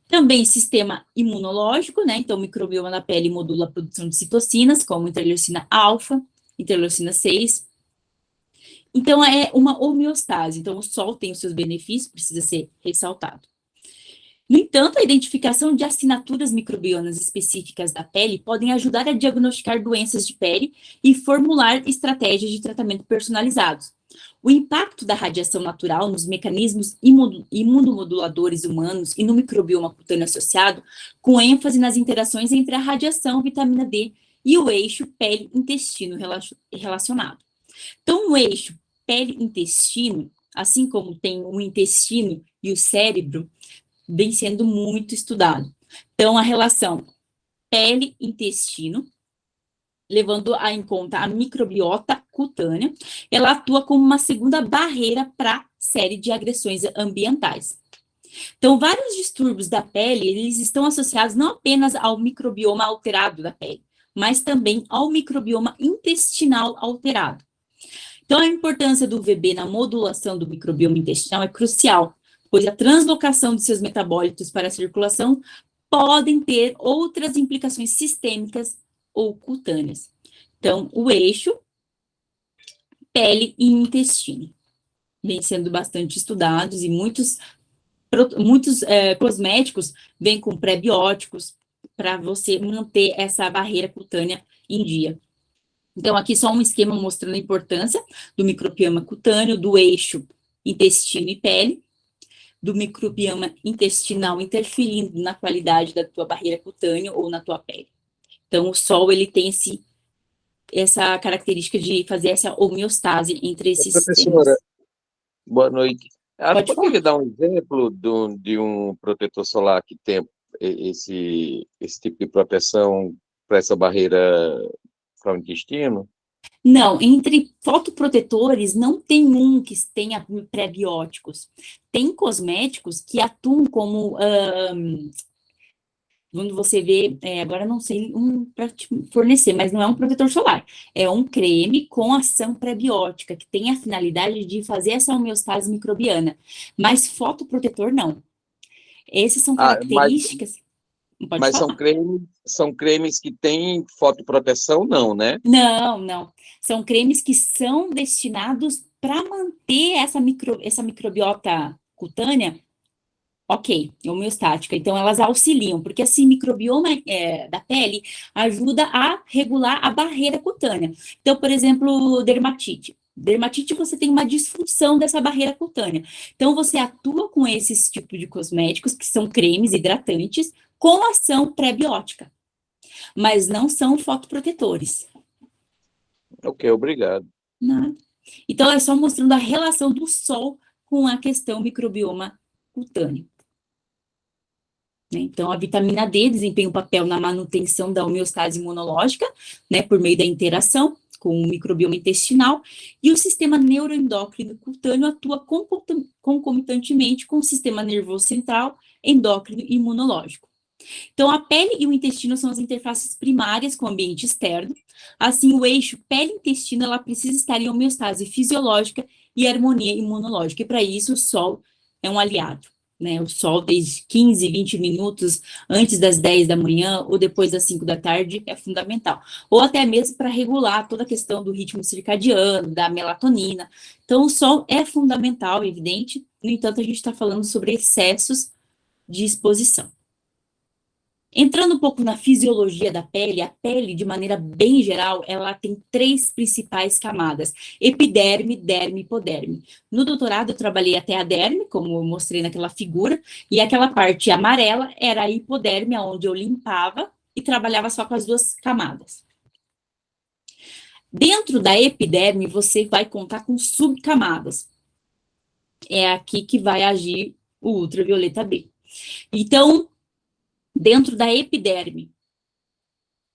Também sistema imunológico, né? Então, o microbioma da pele modula a produção de citocinas, como interleucina alfa, interleucina 6. Então, é uma homeostase. Então, o sol tem os seus benefícios, precisa ser ressaltado. No entanto, a identificação de assinaturas microbianas específicas da pele podem ajudar a diagnosticar doenças de pele e formular estratégias de tratamento personalizados. O impacto da radiação natural nos mecanismos imunomoduladores humanos e no microbioma cutâneo associado, com ênfase nas interações entre a radiação, vitamina D e o eixo pele-intestino relacionado. Então, o eixo pele e intestino, assim como tem o intestino e o cérebro, vem sendo muito estudado. Então, a relação pele-intestino, levando em conta a microbiota cutânea, ela atua como uma segunda barreira para a série de agressões ambientais. Então, vários distúrbios da pele, eles estão associados não apenas ao microbioma alterado da pele, mas também ao microbioma intestinal alterado. Então, a importância do UVB na modulação do microbioma intestinal é crucial, pois a translocação de seus metabólitos para a circulação podem ter outras implicações sistêmicas ou cutâneas. Então, o eixo pele e intestino vem sendo bastante estudados e muitos cosméticos vêm com prebióticos para você manter essa barreira cutânea em dia. Então, aqui só um esquema mostrando a importância do microbioma cutâneo, do eixo intestino e pele, do microbioma intestinal interferindo na qualidade da tua barreira cutânea ou na tua pele. Então, o sol, ele tem essa característica de fazer essa homeostase entre esses Professora, sistemas. boa noite. Pode Poderia dar um exemplo de um protetor solar que tem esse tipo de proteção para essa barreira para o intestino? Não, entre fotoprotetores não tem um que tenha prebióticos. Tem cosméticos que atuam como, quando você vê, agora não sei para te fornecer, mas não é um protetor solar. É um creme com ação prebiótica, que tem a finalidade de fazer essa homeostase microbiana. Mas fotoprotetor não. Essas são características... Pode Mas falar. são cremes que têm fotoproteção, não, né? Não. São cremes que são destinados para manter essa microbiota cutânea, ok, homeostática. Então, elas auxiliam, porque esse microbioma da pele ajuda a regular a barreira cutânea. Então, por exemplo, dermatite. Dermatite, você tem uma disfunção dessa barreira cutânea. Então, você atua com esses tipos de cosméticos, que são cremes hidratantes, com ação prebiótica, mas não são fotoprotetores. Ok, obrigado. Nada. Então, é só mostrando a relação do sol com a questão microbioma cutâneo. Então, a vitamina D desempenha um papel na manutenção da homeostase imunológica, né, por meio da interação com o microbioma intestinal, e o sistema neuroendócrino cutâneo atua concomitantemente com o sistema nervoso central, endócrino e imunológico. Então, a pele e o intestino são as interfaces primárias com o ambiente externo. Assim, o eixo pele-intestino, ela precisa estar em homeostase fisiológica e harmonia imunológica. E, para isso, o sol é um aliado, né? O sol, desde 15, 20 minutos antes das 10 da manhã ou depois das 5 da tarde, é fundamental. Ou até mesmo para regular toda a questão do ritmo circadiano, da melatonina. Então, o sol é fundamental, evidente. No entanto, a gente está falando sobre excessos de exposição. Entrando um pouco na fisiologia da pele, a pele, de maneira bem geral, ela tem 3 principais camadas: epiderme, derme e hipoderme. No doutorado, eu trabalhei até a derme, como eu mostrei naquela figura, e aquela parte amarela era a hipoderme, onde eu limpava e trabalhava só com as 2 camadas. Dentro da epiderme, você vai contar com subcamadas. É aqui que vai agir o ultravioleta B. Então, dentro da epiderme,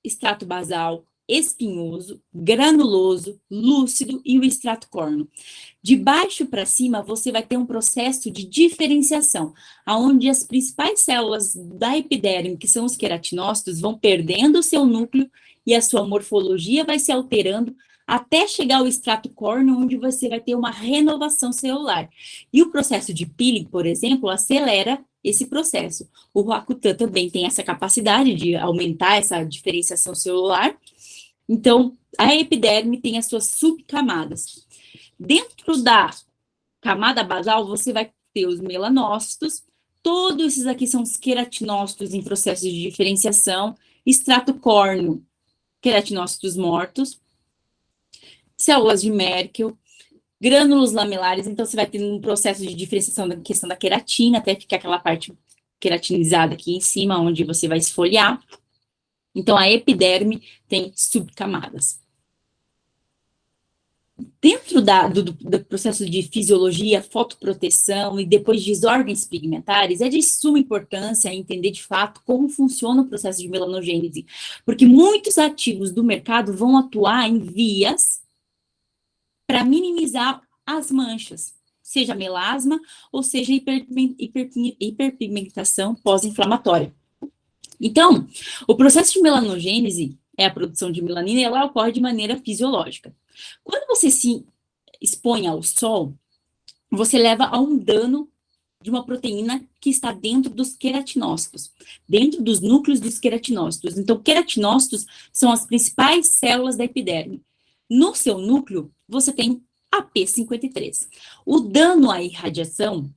extrato basal, espinhoso, granuloso, lúcido e o extrato córneo. De baixo para cima, você vai ter um processo de diferenciação, onde as principais células da epiderme, que são os queratinócitos, vão perdendo o seu núcleo e a sua morfologia vai se alterando até chegar ao extrato córneo, onde você vai ter uma renovação celular. E o processo de peeling, por exemplo, acelera esse processo. O Roacutan também tem essa capacidade de aumentar essa diferenciação celular. Então, a epiderme tem as suas subcamadas. Dentro da camada basal, você vai ter os melanócitos. Todos esses aqui são os queratinócitos em processo de diferenciação. Extrato córneo, queratinócitos mortos. Células de Merkel, grânulos lamelares. Então, você vai ter um processo de diferenciação da questão da queratina, até ficar aquela parte queratinizada aqui em cima, onde você vai esfoliar. Então, a epiderme tem subcamadas. Dentro do processo de fisiologia, fotoproteção e depois desordens pigmentares, é de suma importância entender de fato como funciona o processo de melanogênese, porque muitos ativos do mercado vão atuar em vias para minimizar as manchas, seja melasma ou seja hiperpigmentação pós-inflamatória. Então, o processo de melanogênese é a produção de melanina e ela ocorre de maneira fisiológica. Quando você se expõe ao sol, você leva a um dano de uma proteína que está dentro dos queratinócitos, dentro dos núcleos dos queratinócitos. Então, queratinócitos são as principais células da epiderme. No seu núcleo, você tem a P53. O dano à irradiação,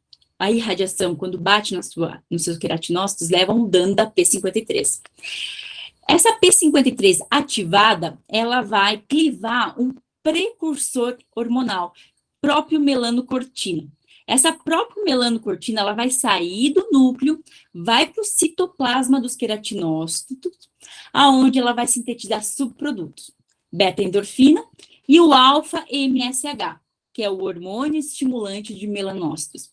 quando bate nos seus queratinócitos, leva a um dano da P53. Essa P53 ativada, ela vai clivar um precursor hormonal, próprio melanocortina. Essa própria melanocortina, ela vai sair do núcleo, vai para o citoplasma dos queratinócitos, aonde ela vai sintetizar subprodutos, beta-endorfina e o alfa-MSH, que é o hormônio estimulante de melanócitos.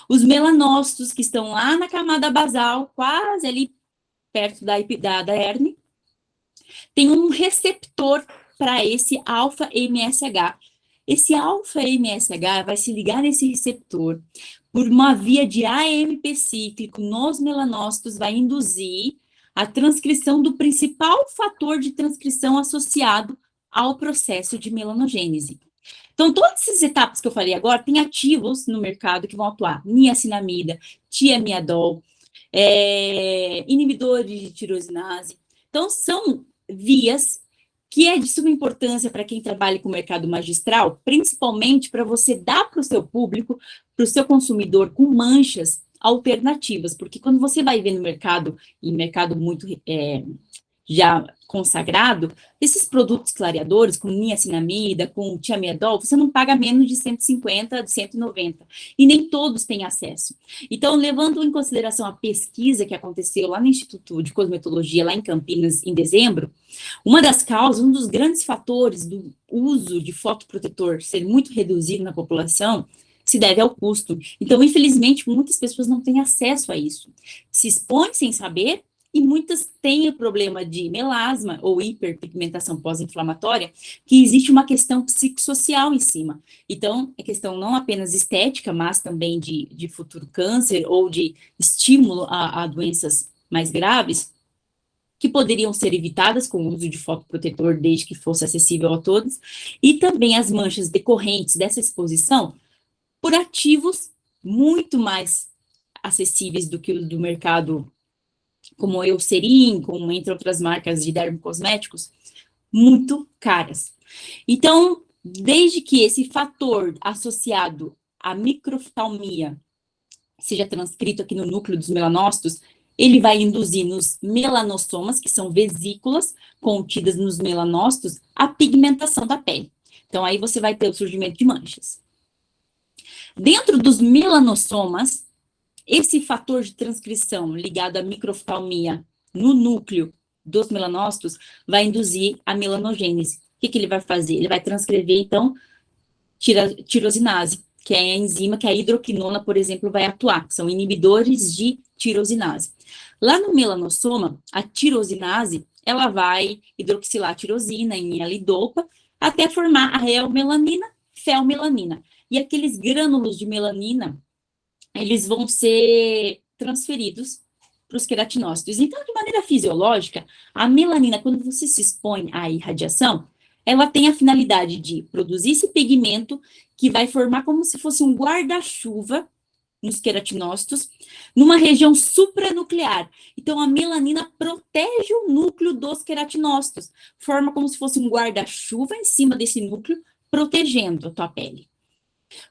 Os melanócitos que estão lá na camada basal, quase ali perto da herme, tem um receptor para esse alfa-MSH. Esse alfa-MSH vai se ligar nesse receptor por uma via de AMP cíclico nos melanócitos, vai induzir a transcrição do principal fator de transcrição associado ao processo de melanogênese. Então, todas essas etapas que eu falei agora, tem ativos no mercado que vão atuar, niacinamida, tiamiadol, inibidores de tirosinase. Então, são vias que é de suma importância para quem trabalha com o mercado magistral, principalmente para você dar para o seu público, para o seu consumidor com manchas alternativas, porque quando você vai ver no mercado, e mercado muito já consagrado, esses produtos clareadores, com niacinamida, com tiamiadol, você não paga menos de 150, de 190, e nem todos têm acesso. Então, levando em consideração a pesquisa que aconteceu lá no Instituto de Cosmetologia, lá em Campinas, em dezembro, uma das causas, um dos grandes fatores do uso de fotoprotetor ser muito reduzido na população, se deve ao custo. Então, infelizmente, muitas pessoas não têm acesso a isso. Se expõem sem saber, e muitas têm o problema de melasma ou hiperpigmentação pós-inflamatória, que existe uma questão psicossocial em cima. Então, é questão não apenas estética, mas também de futuro câncer ou de estímulo a doenças mais graves, que poderiam ser evitadas com o uso de fotoprotetor desde que fosse acessível a todos, e também as manchas decorrentes dessa exposição por ativos muito mais acessíveis do que os do mercado, como o Eucerin, como entre outras marcas de dermocosméticos, muito caras. Então, desde que esse fator associado à microftalmia seja transcrito aqui no núcleo dos melanócitos, ele vai induzir nos melanossomas, que são vesículas contidas nos melanócitos, a pigmentação da pele. Então, aí você vai ter o surgimento de manchas. Dentro dos melanossomas, esse fator de transcrição ligado à microftalmia no núcleo dos melanócitos vai induzir a melanogênese. O que ele vai fazer? Ele vai transcrever, então, tirosinase, que é a enzima que a hidroquinona, por exemplo, vai atuar. São inibidores de tirosinase. Lá no melanossoma, a tirosinase, ela vai hidroxilar a tirosina em L-dopa até formar a eomelanina, felmelanina. E aqueles grânulos de melanina, eles vão ser transferidos para os queratinócitos. Então, de maneira fisiológica, a melanina, quando você se expõe à irradiação, ela tem a finalidade de produzir esse pigmento que vai formar como se fosse um guarda-chuva nos queratinócitos, numa região supranuclear. Então, a melanina protege o núcleo dos queratinócitos, forma como se fosse um guarda-chuva em cima desse núcleo, protegendo a tua pele.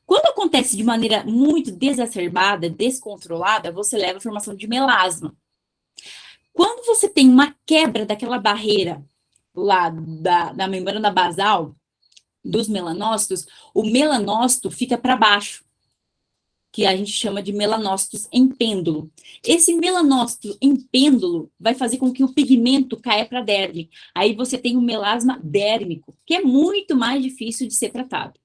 Quando acontece de maneira muito desacerbada, descontrolada, você leva à formação de melasma. Quando você tem uma quebra daquela barreira lá da membrana basal dos melanócitos, o melanócito fica para baixo, que a gente chama de melanócitos em pêndulo. Esse melanócito em pêndulo vai fazer com que o pigmento caia para a derme. Aí você tem o melasma dérmico, que é muito mais difícil de ser tratado.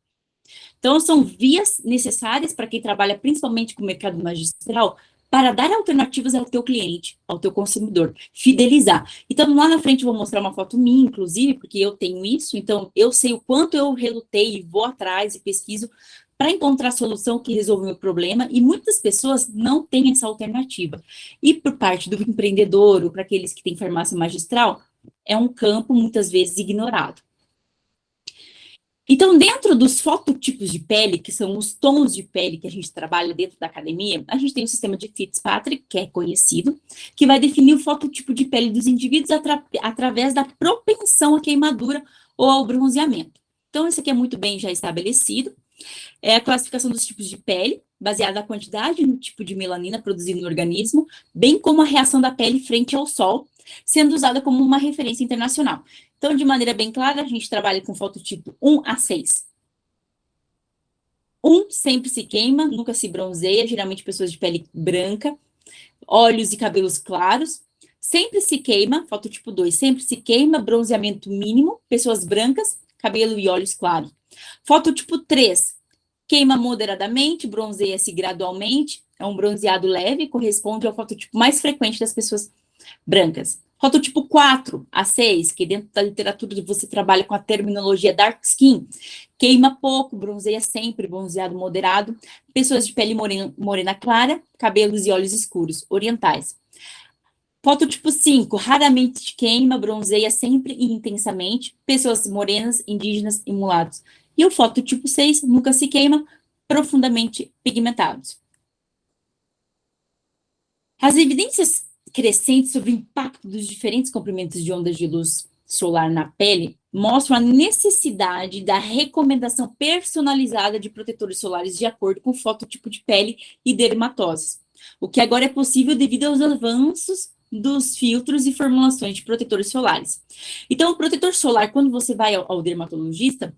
Então, são vias necessárias para quem trabalha principalmente com o mercado magistral, para dar alternativas ao teu cliente, ao teu consumidor, fidelizar. Então, lá na frente eu vou mostrar uma foto minha, inclusive, porque eu tenho isso, então eu sei o quanto eu relutei, vou atrás e pesquiso para encontrar a solução que resolve o meu problema, e muitas pessoas não têm essa alternativa. E por parte do empreendedor, ou para aqueles que têm farmácia magistral, é um campo muitas vezes ignorado. Então, dentro dos fototipos de pele, que são os tons de pele que a gente trabalha dentro da academia, a gente tem o sistema de Fitzpatrick, que é conhecido, que vai definir o fototipo de pele dos indivíduos através da propensão à queimadura ou ao bronzeamento. Então, esse aqui é muito bem já estabelecido. É a classificação dos tipos de pele, baseada na quantidade e no tipo de melanina produzida no organismo, bem como a reação da pele frente ao sol, sendo usada como uma referência internacional. Então, de maneira bem clara, a gente trabalha com fototipo 1 a 6. 1 sempre se queima, nunca se bronzeia, geralmente pessoas de pele branca, olhos e cabelos claros. Sempre se queima, fototipo 2, sempre se queima, bronzeamento mínimo, pessoas brancas, cabelo e olhos claros. Fototipo 3, queima moderadamente, bronzeia-se gradualmente, é um bronzeado leve, corresponde ao fototipo mais frequente das pessoas brancas. Fototipo 4 a 6, que dentro da literatura você trabalha com a terminologia dark skin, queima pouco, bronzeia sempre, bronzeado moderado, pessoas de pele morena clara, cabelos e olhos escuros, orientais. Fototipo 5, raramente queima, bronzeia sempre e intensamente, pessoas morenas, indígenas e mulatos. E o fototipo 6, nunca se queima, profundamente pigmentados. As evidências crescentes sobre o impacto dos diferentes comprimentos de ondas de luz solar na pele mostram a necessidade da recomendação personalizada de protetores solares de acordo com o fototipo de pele e dermatoses, o que agora é possível devido aos avanços dos filtros e formulações de protetores solares. Então, o protetor solar, quando você vai ao dermatologista,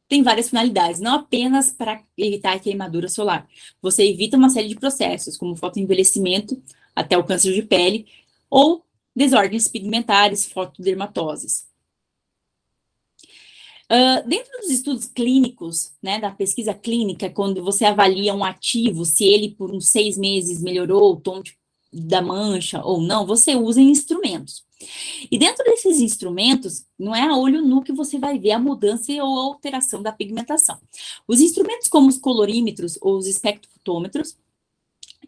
tem várias finalidades, não apenas para evitar a queimadura solar. Você evita uma série de processos, como fotoenvelhecimento, até o câncer de pele, ou desordens pigmentares, fotodermatoses. Dentro dos estudos clínicos, né, da pesquisa clínica, quando você avalia um ativo, se ele por uns 6 meses melhorou o tom da mancha ou não, você usa instrumentos. E dentro desses instrumentos, não é a olho nu que você vai ver a mudança ou a alteração da pigmentação. Os instrumentos como os colorímetros ou os espectrofotômetros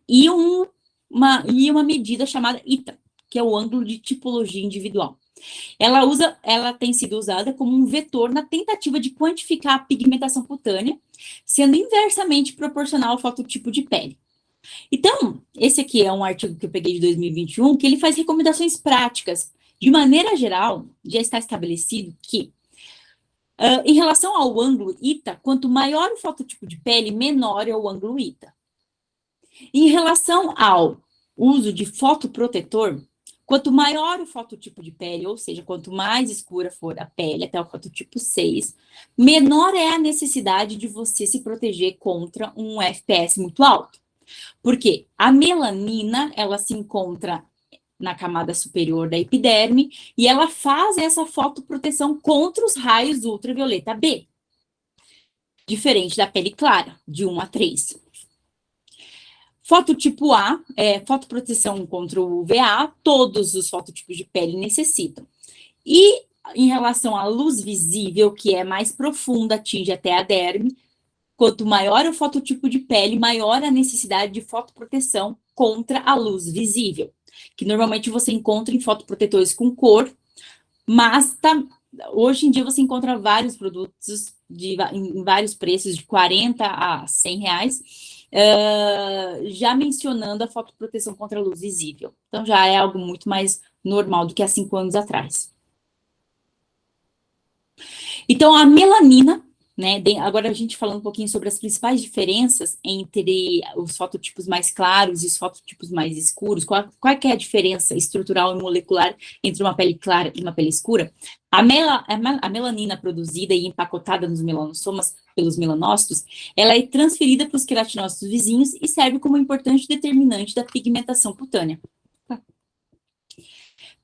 e uma medida chamada ITA, que é o ângulo de tipologia individual. Ela tem sido usada como um vetor na tentativa de quantificar a pigmentação cutânea, sendo inversamente proporcional ao fototipo de pele. Então, esse aqui é um artigo que eu peguei de 2021, que ele faz recomendações práticas. De maneira geral, já está estabelecido que, em relação ao ângulo ITA, quanto maior o fototipo de pele, menor é o ângulo ITA. Em relação ao uso de fotoprotetor, quanto maior o fototipo de pele, ou seja, quanto mais escura for a pele, até o fototipo 6, menor é a necessidade de você se proteger contra um FPS muito alto. Porque a melanina, ela se encontra na camada superior da epiderme e ela faz essa fotoproteção contra os raios ultravioleta B, diferente da pele clara, de 1 a 3. Fototipo A, fotoproteção contra o UVA, todos os fototipos de pele necessitam. E em relação à luz visível, que é mais profunda, atinge até a derme, quanto maior o fototipo de pele, maior a necessidade de fotoproteção contra a luz visível, que normalmente você encontra em fotoprotetores com cor, mas hoje em dia você encontra vários produtos em vários preços, de 40 a 100 reais, já mencionando a fotoproteção contra a luz visível. Então, já é algo muito mais normal do que há 5 anos atrás. Então, a melanina, né, agora a gente falando um pouquinho sobre as principais diferenças entre os fototipos mais claros e os fototipos mais escuros, qual que é a diferença estrutural e molecular entre uma pele clara e uma pele escura? A melanina produzida e empacotada nos melanossomas pelos melanócitos, ela é transferida para os queratinócitos vizinhos e serve como importante determinante da pigmentação cutânea.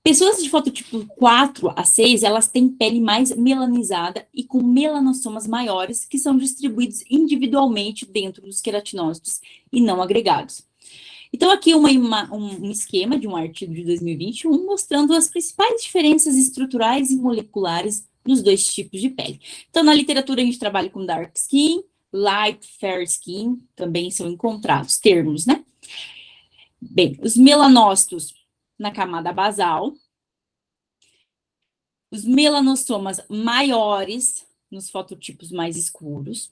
Pessoas de fototipo 4 a 6, elas têm pele mais melanizada e com melanossomas maiores, que são distribuídos individualmente dentro dos queratinócitos e não agregados. Então, aqui um esquema de um artigo de 2021 mostrando as principais diferenças estruturais e moleculares nos dois tipos de pele. Então, na literatura, a gente trabalha com dark skin, light fair skin, também são encontrados termos, né? Bem, os melanócitos na camada basal, os melanossomas maiores nos fototipos mais escuros,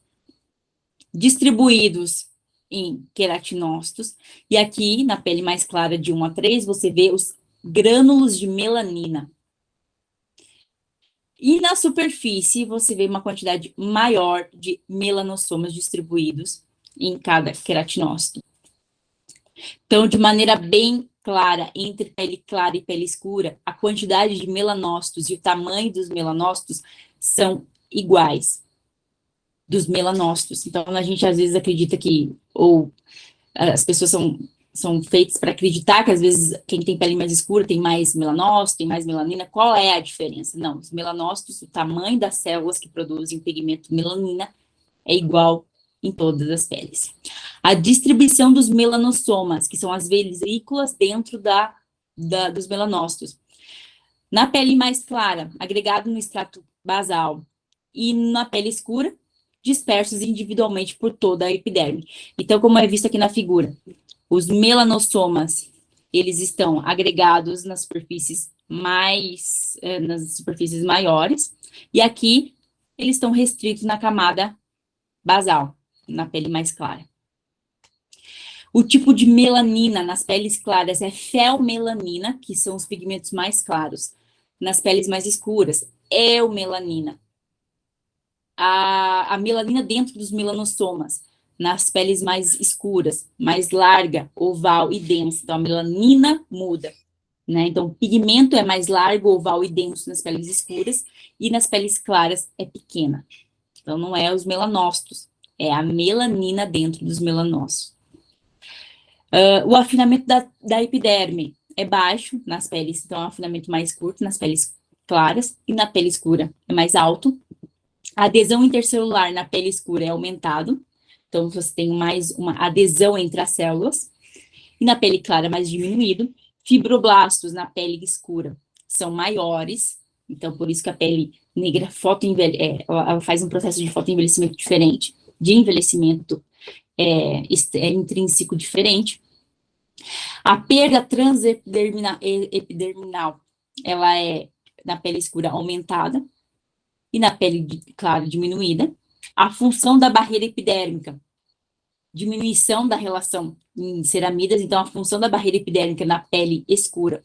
distribuídos em queratinócitos, e aqui, na pele mais clara de 1 a 3, você vê os grânulos de melanina. E na superfície, você vê uma quantidade maior de melanossomas distribuídos em cada queratinócito. Então, de maneira bem clara, entre pele clara e pele escura, a quantidade de melanócitos e o tamanho dos melanócitos são iguais dos melanócitos. Então, a gente às vezes acredita que, ou as pessoas são feitas para acreditar que às vezes quem tem pele mais escura tem mais melanócito, tem mais melanina. Qual é a diferença? Não, os melanócitos, o tamanho das células que produzem pigmento melanina é igual em todas as peles. A distribuição dos melanossomas, que são as vesículas dentro dos melanócitos. Na pele mais clara, agregado no extrato basal, e na pele escura, dispersos individualmente por toda a epiderme. Então, como é visto aqui na figura, os melanossomas, eles estão agregados nas superfícies maiores, e aqui eles estão restritos na camada basal, na pele mais clara. O tipo de melanina nas peles claras é felmelanina, que são os pigmentos mais claros. Nas peles mais escuras, eumelanina. A melanina dentro dos melanossomas, nas peles mais escuras, mais larga, oval e densa. Então, a melanina muda, né? Então, o pigmento é mais largo, oval e denso nas peles escuras, e nas peles claras é pequena. Então, não é os melanócitos, é a melanina dentro dos melanócitos. O afinamento da epiderme é baixo nas peles, então é um afinamento mais curto nas peles claras, e na pele escura é mais alto. A adesão intercelular na pele escura é aumentado, então você tem mais uma adesão entre as células, e na pele clara mais diminuído. Fibroblastos na pele escura são maiores, então por isso que a pele negra ela faz um processo de fotoenvelhecimento diferente, de envelhecimento intrínseco diferente. A perda transepiderminal, ela é na pele escura aumentada e na pele clara diminuída. A função da barreira epidérmica, diminuição da relação em ceramidas, então a função da barreira epidérmica na pele escura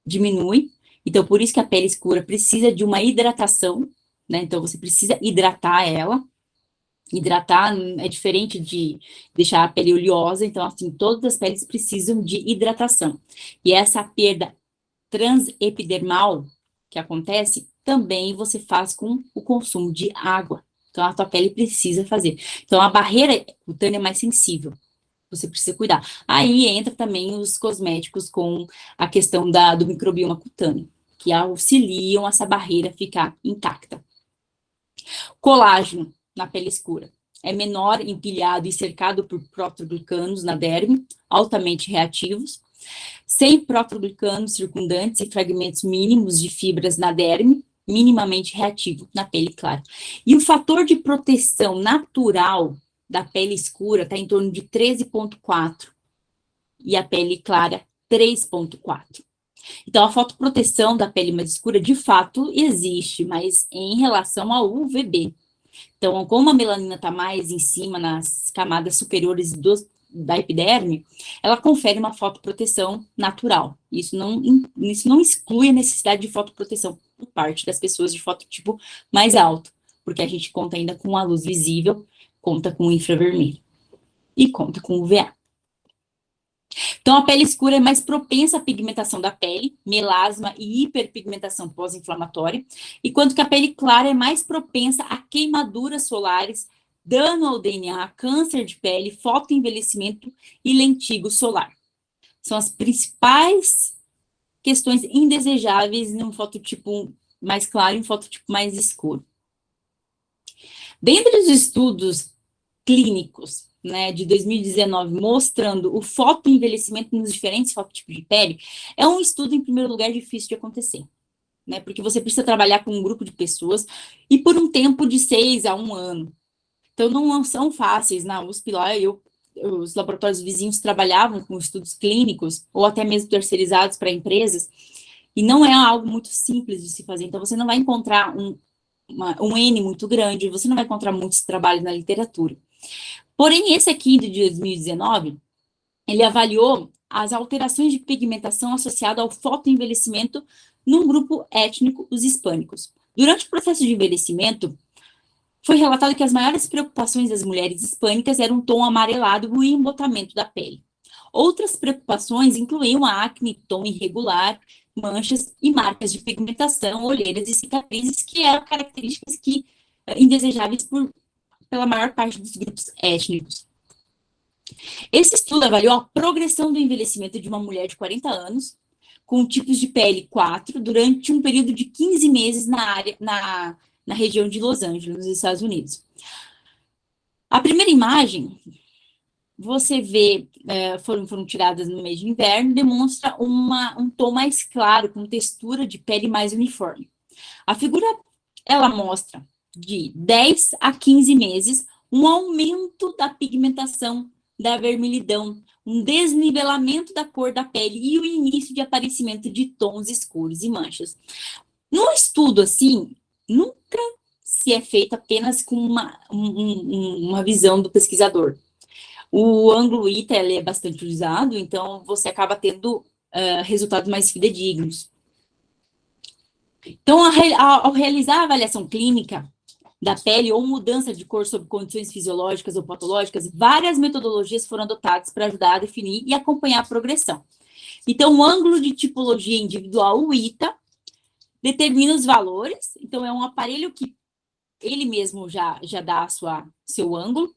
diminui. Então, por isso que a pele escura precisa de uma hidratação, né? Então, você precisa hidratar ela. Hidratar é diferente de deixar a pele oleosa, então, assim, todas as peles precisam de hidratação. E essa perda transepidermal que acontece, também você faz com o consumo de água. Então, a tua pele precisa fazer. Então, a barreira cutânea é mais sensível. Você precisa cuidar. Aí entra também os cosméticos com a questão do microbioma cutâneo, que auxiliam essa barreira ficar intacta. Colágeno na pele escura é menor, empilhado e cercado por proteoglicanos na derme, altamente reativos, sem proteoglicanos circundantes e fragmentos mínimos de fibras na derme, minimamente reativo na pele clara. E o fator de proteção natural da pele escura está em torno de 13,4 e a pele clara 3,4. Então, a fotoproteção da pele mais escura, de fato, existe, mas em relação ao UVB. Então, como a melanina está mais em cima, nas camadas superiores da epiderme, ela confere uma fotoproteção natural. Isso não exclui a necessidade de fotoproteção por parte das pessoas de fototipo mais alto, porque a gente conta ainda com a luz visível, conta com o infravermelho e conta com o UVA. Então, a pele escura é mais propensa à pigmentação da pele, melasma e hiperpigmentação pós-inflamatória, enquanto que a pele clara é mais propensa a queimaduras solares, dano ao DNA, câncer de pele, fotoenvelhecimento e lentigo solar. São as principais questões indesejáveis num fototipo mais claro e um fototipo mais escuro. Dentre os estudos clínicos, né, de 2019, mostrando o fotoenvelhecimento nos diferentes fototipos de pele, é um estudo, em primeiro lugar, difícil de acontecer, né, porque você precisa trabalhar com um grupo de pessoas e por um tempo de 6 a 1 ano. Então, não são fáceis. Na USP, lá, os laboratórios vizinhos trabalhavam com estudos clínicos, ou até mesmo terceirizados para empresas, e não é algo muito simples de se fazer. Então, você não vai encontrar um N muito grande, você não vai encontrar muitos trabalhos na literatura. Porém, esse aqui de 2019, ele avaliou as alterações de pigmentação associadas ao fotoenvelhecimento num grupo étnico, os hispânicos. Durante o processo de envelhecimento, foi relatado que as maiores preocupações das mulheres hispânicas eram o tom amarelado e o embotamento da pele. Outras preocupações incluíam a acne, tom irregular, manchas e marcas de pigmentação, olheiras e cicatrizes, que eram características indesejáveis pela maior parte dos grupos étnicos. Esse estudo avaliou a progressão do envelhecimento de uma mulher de 40 anos, com tipos de pele 4, durante um período de 15 meses na região de Los Angeles, nos Estados Unidos. A primeira imagem, você vê, foram tiradas no mês de inverno, demonstra um tom mais claro, com textura de pele mais uniforme. A figura, ela mostra de 10 a 15 meses um aumento da pigmentação, da vermelhidão, um desnivelamento da cor da pele e o início de aparecimento de tons escuros e manchas. Num estudo assim, nunca se é feito apenas com uma visão do pesquisador. O ângulo ITA é bastante usado, então você acaba tendo resultados mais fidedignos. Então, ao realizar a avaliação clínica da pele ou mudança de cor sob condições fisiológicas ou patológicas, várias metodologias foram adotadas para ajudar a definir e acompanhar a progressão. Então, o ângulo de tipologia individual, o ITA, determina os valores. Então, é um aparelho que ele mesmo já dá seu ângulo,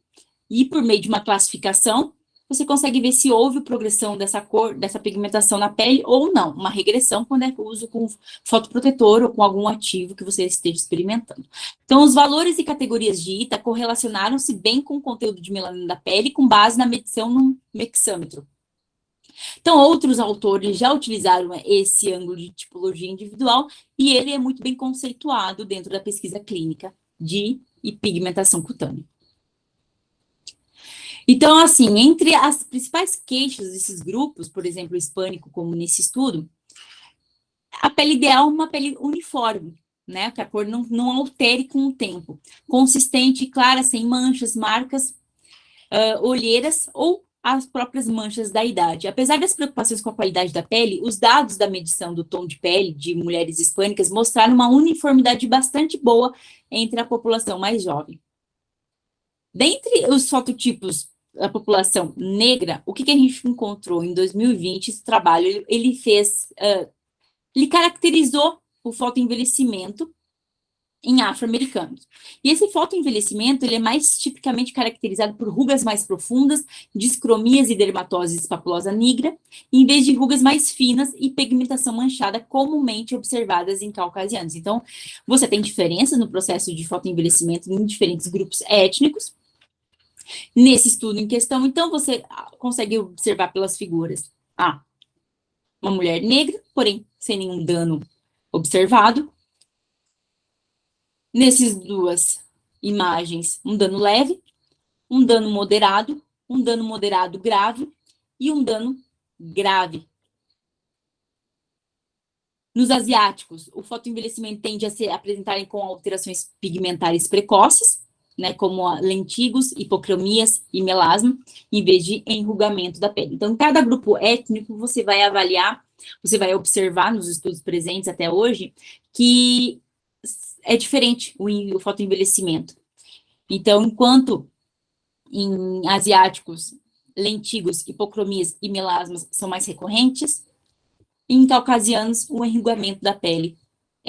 e por meio de uma classificação, você consegue ver se houve progressão dessa cor, dessa pigmentação na pele ou não, uma regressão quando é uso com fotoprotetor ou com algum ativo que você esteja experimentando. Então, os valores e categorias de ITA correlacionaram-se bem com o conteúdo de melanina da pele, com base na medição no mexâmetro. Então, outros autores já utilizaram esse ângulo de tipologia individual e ele é muito bem conceituado dentro da pesquisa clínica de pigmentação cutânea. Então, assim, entre as principais queixas desses grupos, por exemplo, o hispânico, como nesse estudo, a pele ideal é uma pele uniforme, né? Que a cor não altere com o tempo. Consistente, clara, sem manchas, marcas, olheiras ou as próprias manchas da idade. Apesar das preocupações com a qualidade da pele, os dados da medição do tom de pele de mulheres hispânicas mostraram uma uniformidade bastante boa entre a população mais jovem. Dentre os fototipos da população negra, o que a gente encontrou em 2020, esse trabalho, ele caracterizou o fotoenvelhecimento em afro-americanos. E esse fotoenvelhecimento, ele é mais tipicamente caracterizado por rugas mais profundas, discromias e dermatoses papulosa negra, em vez de rugas mais finas e pigmentação manchada comumente observadas em caucasianos. Então, você tem diferenças no processo de fotoenvelhecimento em diferentes grupos étnicos. Nesse estudo em questão, então, você consegue observar pelas figuras uma mulher negra, porém sem nenhum dano observado. Nessas duas imagens, um dano leve, um dano moderado grave e um dano grave. Nos asiáticos, o fotoenvelhecimento tende a se apresentarem com alterações pigmentares precoces, né, como lentigos, hipocromias e melasma, em vez de enrugamento da pele. Então, em cada grupo étnico, você vai avaliar, você vai observar nos estudos presentes até hoje, que é diferente o fotoenvelhecimento. Então, enquanto em asiáticos, lentigos, hipocromias e melasmas são mais recorrentes, em caucasianos, o enrugamento da pele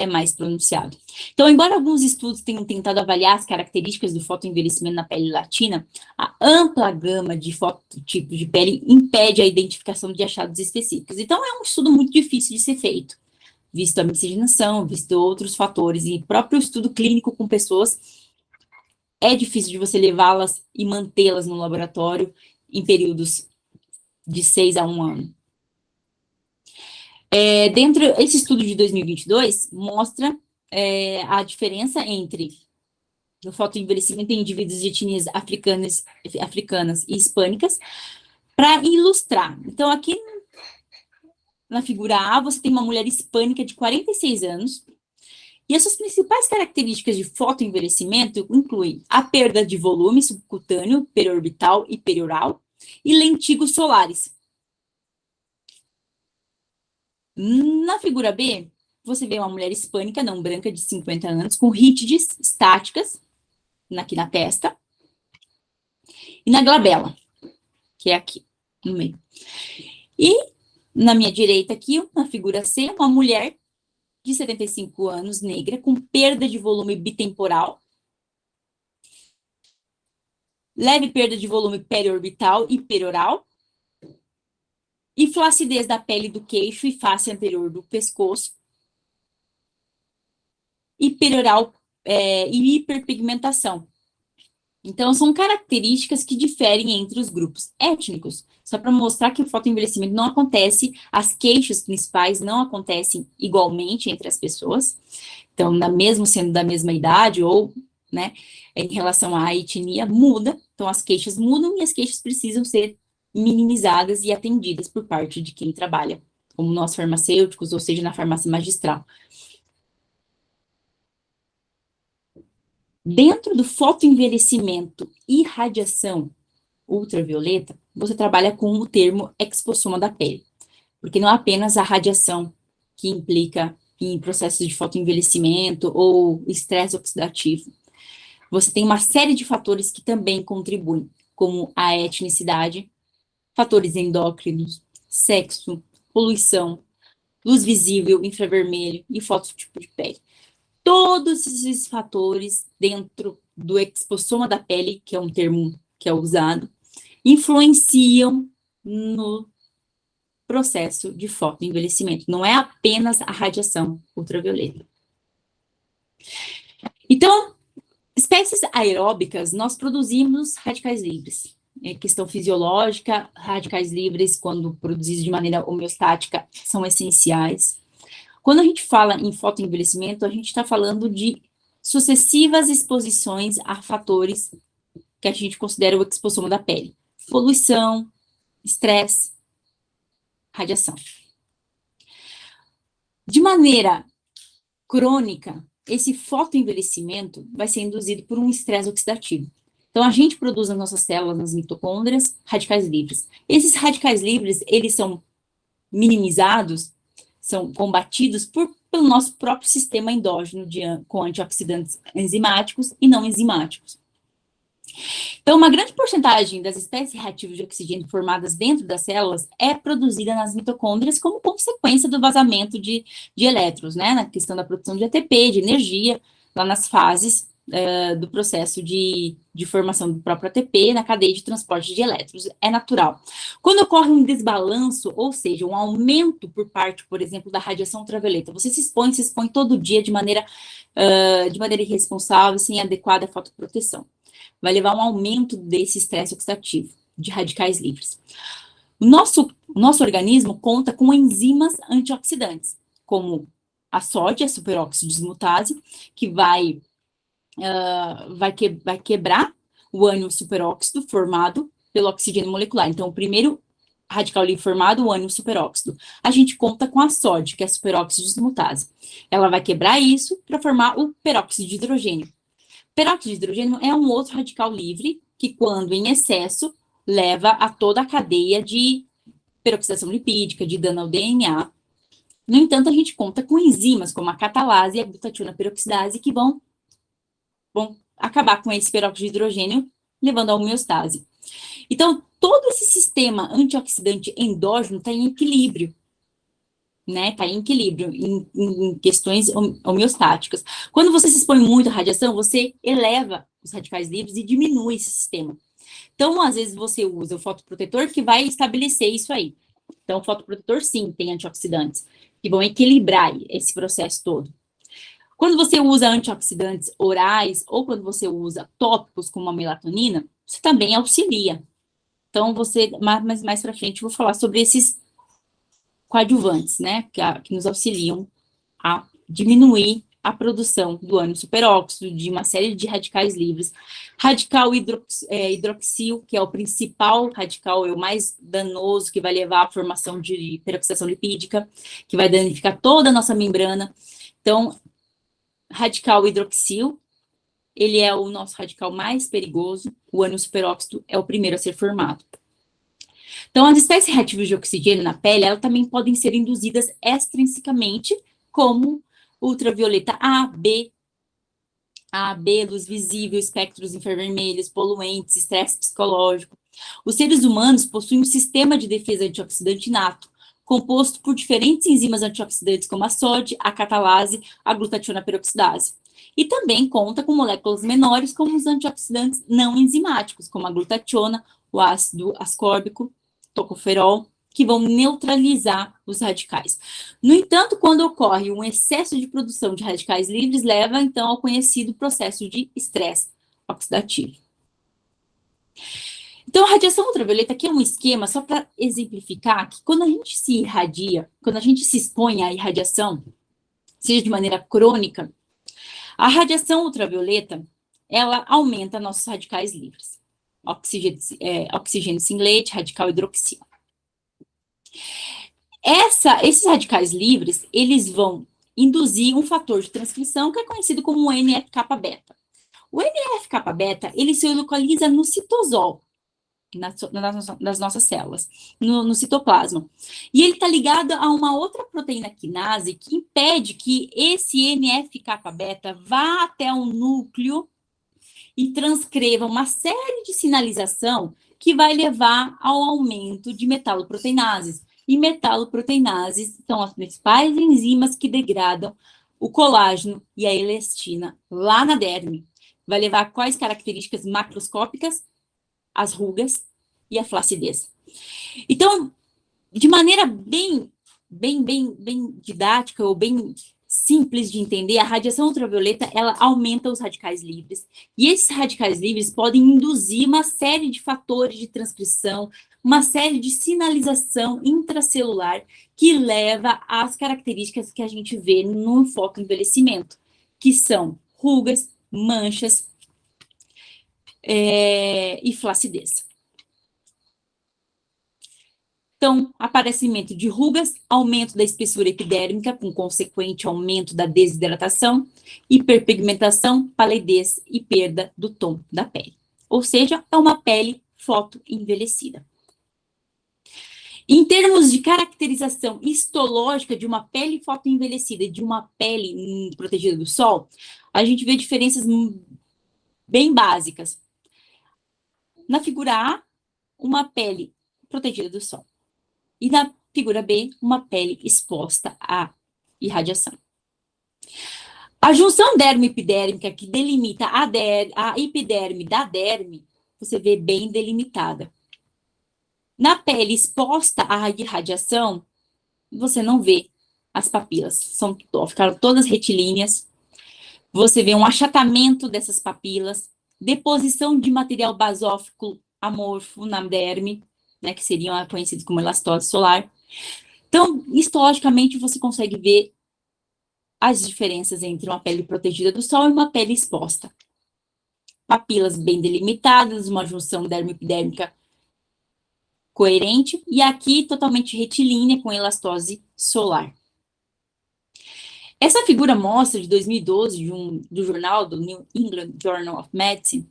é mais pronunciado. Então, embora alguns estudos tenham tentado avaliar as características do fotoenvelhecimento na pele latina, a ampla gama de fototipos de pele impede a identificação de achados específicos. Então, é um estudo muito difícil de ser feito, visto a miscigenação, visto outros fatores, e próprio estudo clínico com pessoas, é difícil de você levá-las e mantê-las no laboratório em períodos de 6 a 1 ano. Esse estudo de 2022 mostra a diferença entre o fotoenvelhecimento em indivíduos de etnias africanas e hispânicas, para ilustrar. Então, aqui na figura A, você tem uma mulher hispânica de 46 anos, e as suas principais características de fotoenvelhecimento incluem a perda de volume subcutâneo, periorbital e perioral, e lentigos solares. Na figura B, você vê uma mulher hispânica, não branca, de 50 anos, com rítides estáticas, aqui na testa, e na glabela, que é aqui, no meio. E, na minha direita aqui, na figura C, uma mulher de 75 anos, negra, com perda de volume bitemporal, leve perda de volume periorbital e perioral, e flacidez da pele do queixo e face anterior do pescoço, e perioral e hiperpigmentação. Então, são características que diferem entre os grupos étnicos, só para mostrar que o fotoenvelhecimento não acontece, as queixas principais não acontecem igualmente entre as pessoas, então, mesmo sendo da mesma idade, ou, né, em relação à etnia, muda, então as queixas mudam e as queixas precisam ser minimizadas e atendidas por parte de quem trabalha, como nós farmacêuticos, ou seja, na farmácia magistral. Dentro do fotoenvelhecimento e radiação ultravioleta, você trabalha com o termo expossoma da pele, porque não é apenas a radiação que implica em processos de fotoenvelhecimento ou estresse oxidativo. Você tem uma série de fatores que também contribuem, como a etnicidade, fatores endócrinos, sexo, poluição, luz visível, infravermelho e fototipo de pele. Todos esses fatores dentro do expossoma da pele, que é um termo que é usado, influenciam no processo de fotoenvelhecimento. Não é apenas a radiação ultravioleta. Então, espécies aeróbicas, nós produzimos radicais livres. Questão fisiológica, radicais livres, quando produzidos de maneira homeostática, são essenciais. Quando a gente fala em fotoenvelhecimento, a gente está falando de sucessivas exposições a fatores que a gente considera o expossoma da pele. Poluição, estresse, radiação. De maneira crônica, esse fotoenvelhecimento vai ser induzido por um estresse oxidativo. Então, a gente produz nas nossas células, nas mitocôndrias, radicais livres. Esses radicais livres, eles são minimizados, são combatidos pelo nosso próprio sistema endógeno com antioxidantes enzimáticos e não enzimáticos. Então, uma grande porcentagem das espécies reativas de oxigênio formadas dentro das células é produzida nas mitocôndrias como consequência do vazamento de elétrons, né? Na questão da produção de ATP, de energia, lá nas fases do processo de formação do próprio ATP na cadeia de transporte de elétrons. É natural. Quando ocorre um desbalanço, ou seja, um aumento por parte, por exemplo, da radiação ultravioleta, você se expõe todo dia de maneira irresponsável, sem adequada fotoproteção. Vai levar a um aumento desse estresse oxidativo, de radicais livres. O nosso organismo conta com enzimas antioxidantes, como a sódia, a superóxido dismutase, que vai quebrar o ânion superóxido formado pelo oxigênio molecular. Então, o primeiro radical livre formado, o ânion superóxido. A gente conta com a sódia, que é a superóxido dismutase. Ela vai quebrar isso para formar o peróxido de hidrogênio. Peróxido de hidrogênio é um outro radical livre que, quando em excesso, leva a toda a cadeia de peroxidação lipídica, de dano ao DNA. No entanto, a gente conta com enzimas como a catalase e a glutationa peroxidase que vão acabar com esse peróxido de hidrogênio, levando à homeostase. Então, todo esse sistema antioxidante endógeno está em equilíbrio. né? Tá em equilíbrio, em questões homeostáticas. Quando você se expõe muito à radiação, você eleva os radicais livres e diminui esse sistema. Então, às vezes, você usa o fotoprotetor que vai estabelecer isso aí. Então, o fotoprotetor, sim, tem antioxidantes que vão equilibrar esse processo todo. Quando você usa antioxidantes orais ou quando você usa tópicos como a melatonina, você também auxilia. Então, mais para frente, eu vou falar sobre esses coadjuvantes, né, que nos auxiliam a diminuir a produção do ânion superóxido, de uma série de radicais livres. Radical hidroxil, que é o principal radical, é o mais danoso, que vai levar à formação de peroxidação lipídica, que vai danificar toda a nossa membrana. Então, radical hidroxil, ele é o nosso radical mais perigoso, o ânion superóxido é o primeiro a ser formado. Então, as espécies reativas de oxigênio na pele, elas também podem ser induzidas extrinsecamente, como ultravioleta A, B, luz visível, espectros infravermelhos, poluentes, estresse psicológico. Os seres humanos possuem um sistema de defesa antioxidante inato, composto por diferentes enzimas antioxidantes como a SOD, a catalase, a glutationa peroxidase. E também conta com moléculas menores como os antioxidantes não enzimáticos, como a glutationa, o ácido ascórbico, tocoferol, que vão neutralizar os radicais. No entanto, quando ocorre um excesso de produção de radicais livres, leva, então, ao conhecido processo de estresse oxidativo. Então, a radiação ultravioleta aqui é um esquema, só para exemplificar, que quando a gente se irradia, quando a gente se expõe à irradiação, seja de maneira crônica, a radiação ultravioleta, ela aumenta nossos radicais livres. Oxigênio singlete, radical hidroxil. Esses radicais livres, eles vão induzir um fator de transcrição que é conhecido como o NF-kappa-beta. O NF-kappa-beta, ele se localiza no citosol, nas nossas células, no citoplasma. E ele está ligado a uma outra proteína quinase que impede que esse NF-kappa-beta vá até o núcleo e transcreva uma série de sinalização que vai levar ao aumento de metaloproteinases. E metaloproteinases são as principais enzimas que degradam o colágeno e a elastina lá na derme. Vai levar a quais características macroscópicas? As rugas e a flacidez. Então, de maneira bem didática ou bem simples de entender, a radiação ultravioleta, ela aumenta os radicais livres. E esses radicais livres podem induzir uma série de fatores de transcrição, uma série de sinalização intracelular que leva às características que a gente vê no fotoenvelhecimento, que são rugas, manchas e flacidez. Então, aparecimento de rugas, aumento da espessura epidérmica, com consequente aumento da desidratação, hiperpigmentação, palidez e perda do tom da pele. Ou seja, é uma pele fotoenvelhecida. Em termos de caracterização histológica de uma pele fotoenvelhecida e de uma pele protegida do sol, a gente vê diferenças bem básicas. Na figura A, uma pele protegida do sol. E na figura B, uma pele exposta à irradiação. A junção dermo-epidérmica que delimita a epiderme da derme, você vê bem delimitada. Na pele exposta à irradiação, você não vê as papilas, ficaram todas retilíneas. Você vê um achatamento dessas papilas, deposição de material basófico amorfo na derme, né, que seriam conhecidos como elastose solar. Então, histologicamente, você consegue ver as diferenças entre uma pele protegida do sol e uma pele exposta. Papilas bem delimitadas, uma junção dermoepidérmica coerente, e aqui totalmente retilínea com elastose solar. Essa figura mostra, de 2012, do jornal, do New England Journal of Medicine,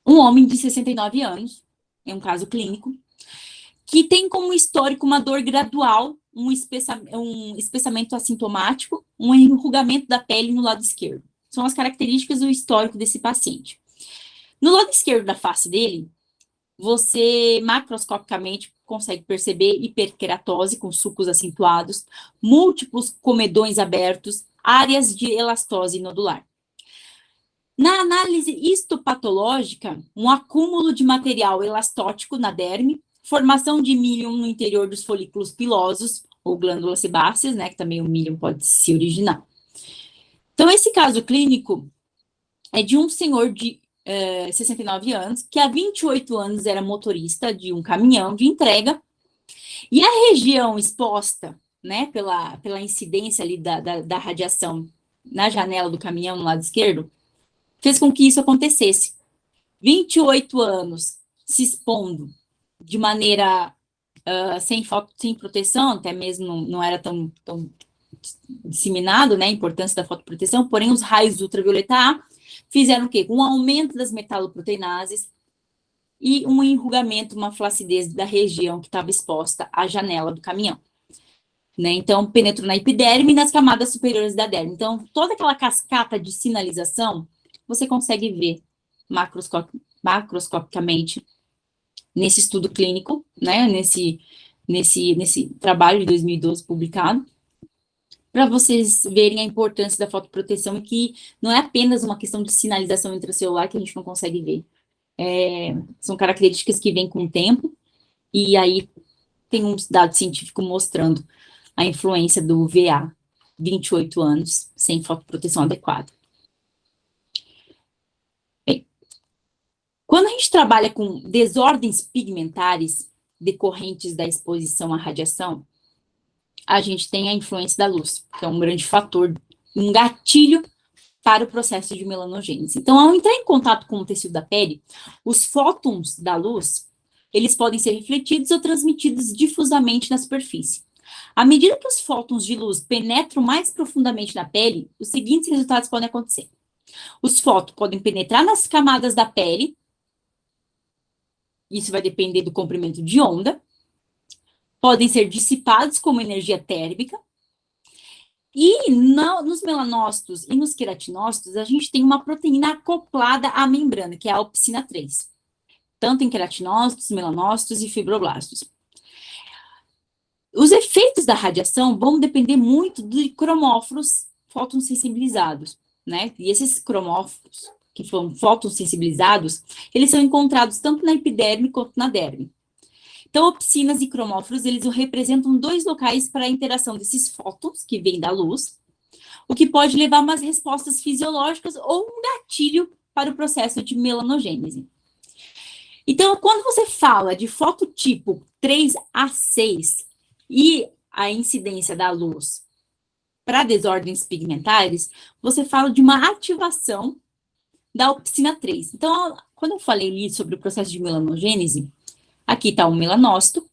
um homem de 69 anos, é um caso clínico, que tem como histórico uma dor gradual, um espessamento assintomático, um enrugamento da pele no lado esquerdo. São as características do histórico desse paciente. No lado esquerdo da face dele, você macroscopicamente consegue perceber hiperqueratose com sulcos acentuados, múltiplos comedões abertos, áreas de elastose nodular. Na análise histopatológica, um acúmulo de material elastótico na derme, formação de mílium no interior dos folículos pilosos, ou glândulas sebáceas, né, que também o mílium pode se originar. Então, esse caso clínico é de um senhor de 69 anos, que há 28 anos era motorista de um caminhão de entrega, e a região exposta, né, pela incidência ali da radiação na janela do caminhão, no lado esquerdo, fez com que isso acontecesse. 28 anos se expondo de maneira sem proteção, até mesmo não era tão disseminado, né, a importância da fotoproteção, porém os raios ultravioleta A fizeram o quê? Um aumento das metaloproteinases e um enrugamento, uma flacidez da região que estava exposta à janela do caminhão. Né? Então, penetrou na epiderme e nas camadas superiores da derme. Então, toda aquela cascata de sinalização, você consegue ver macroscopicamente nesse estudo clínico, né? Nesse trabalho de 2012 publicado, para vocês verem a importância da fotoproteção e que não é apenas uma questão de sinalização intracelular que a gente não consegue ver. São características que vêm com o tempo, e aí tem um dado científico mostrando a influência do VA, 28 anos, sem fotoproteção adequada. Bem, quando a gente trabalha com desordens pigmentares decorrentes da exposição à radiação, a gente tem a influência da luz, que é um grande fator, um gatilho para o processo de melanogênese. Então, ao entrar em contato com o tecido da pele, os fótons da luz, eles podem ser refletidos ou transmitidos difusamente na superfície. À medida que os fótons de luz penetram mais profundamente na pele, os seguintes resultados podem acontecer. Os fótons podem penetrar nas camadas da pele, isso vai depender do comprimento de onda, podem ser dissipados como energia térmica, e nos melanócitos e nos queratinócitos, a gente tem uma proteína acoplada à membrana, que é a opsina 3, tanto em queratinócitos, melanócitos e fibroblastos. Os efeitos da radiação vão depender muito de cromóforos fotossensibilizados, né? E esses cromóforos, que foram fotossensibilizados, eles são encontrados tanto na epiderme quanto na derme. Então, opsinas e cromóforos, eles representam dois locais para a interação desses fótons, que vêm da luz, o que pode levar a umas respostas fisiológicas ou um gatilho para o processo de melanogênese. Então, quando você fala de fototipo 3A6 e a incidência da luz para desordens pigmentares, você fala de uma ativação da opsina 3. Então, quando eu falei ali sobre o processo de melanogênese, aqui está o melanócito.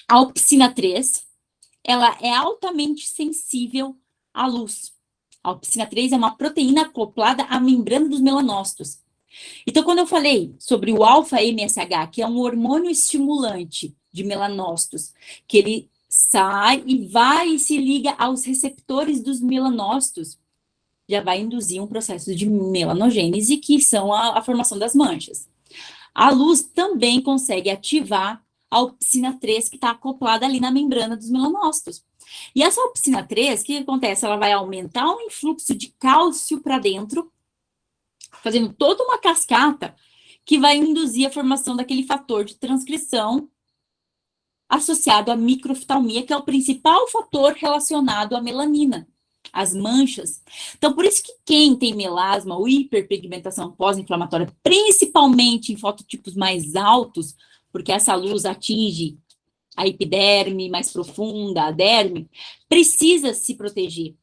A opsina 3, ela é altamente sensível à luz. A opsina 3 é uma proteína acoplada à membrana dos melanócitos. Então, quando eu falei sobre o alfa-MSH, que é um hormônio estimulante de melanócitos, que ele sai e vai e se liga aos receptores dos melanócitos, já vai induzir um processo de melanogênese, que são a formação das manchas. A luz também consegue ativar a opsina 3, que está acoplada ali na membrana dos melanócitos. E essa opsina 3, o que acontece? Ela vai aumentar o influxo de cálcio para dentro, fazendo toda uma cascata que vai induzir a formação daquele fator de transcrição associado à microftalmia, que é o principal fator relacionado à melanina, as manchas. Então, por isso que quem tem melasma ou hiperpigmentação pós-inflamatória, principalmente em fototipos mais altos, porque essa luz atinge a epiderme mais profunda, a derme, precisa se proteger,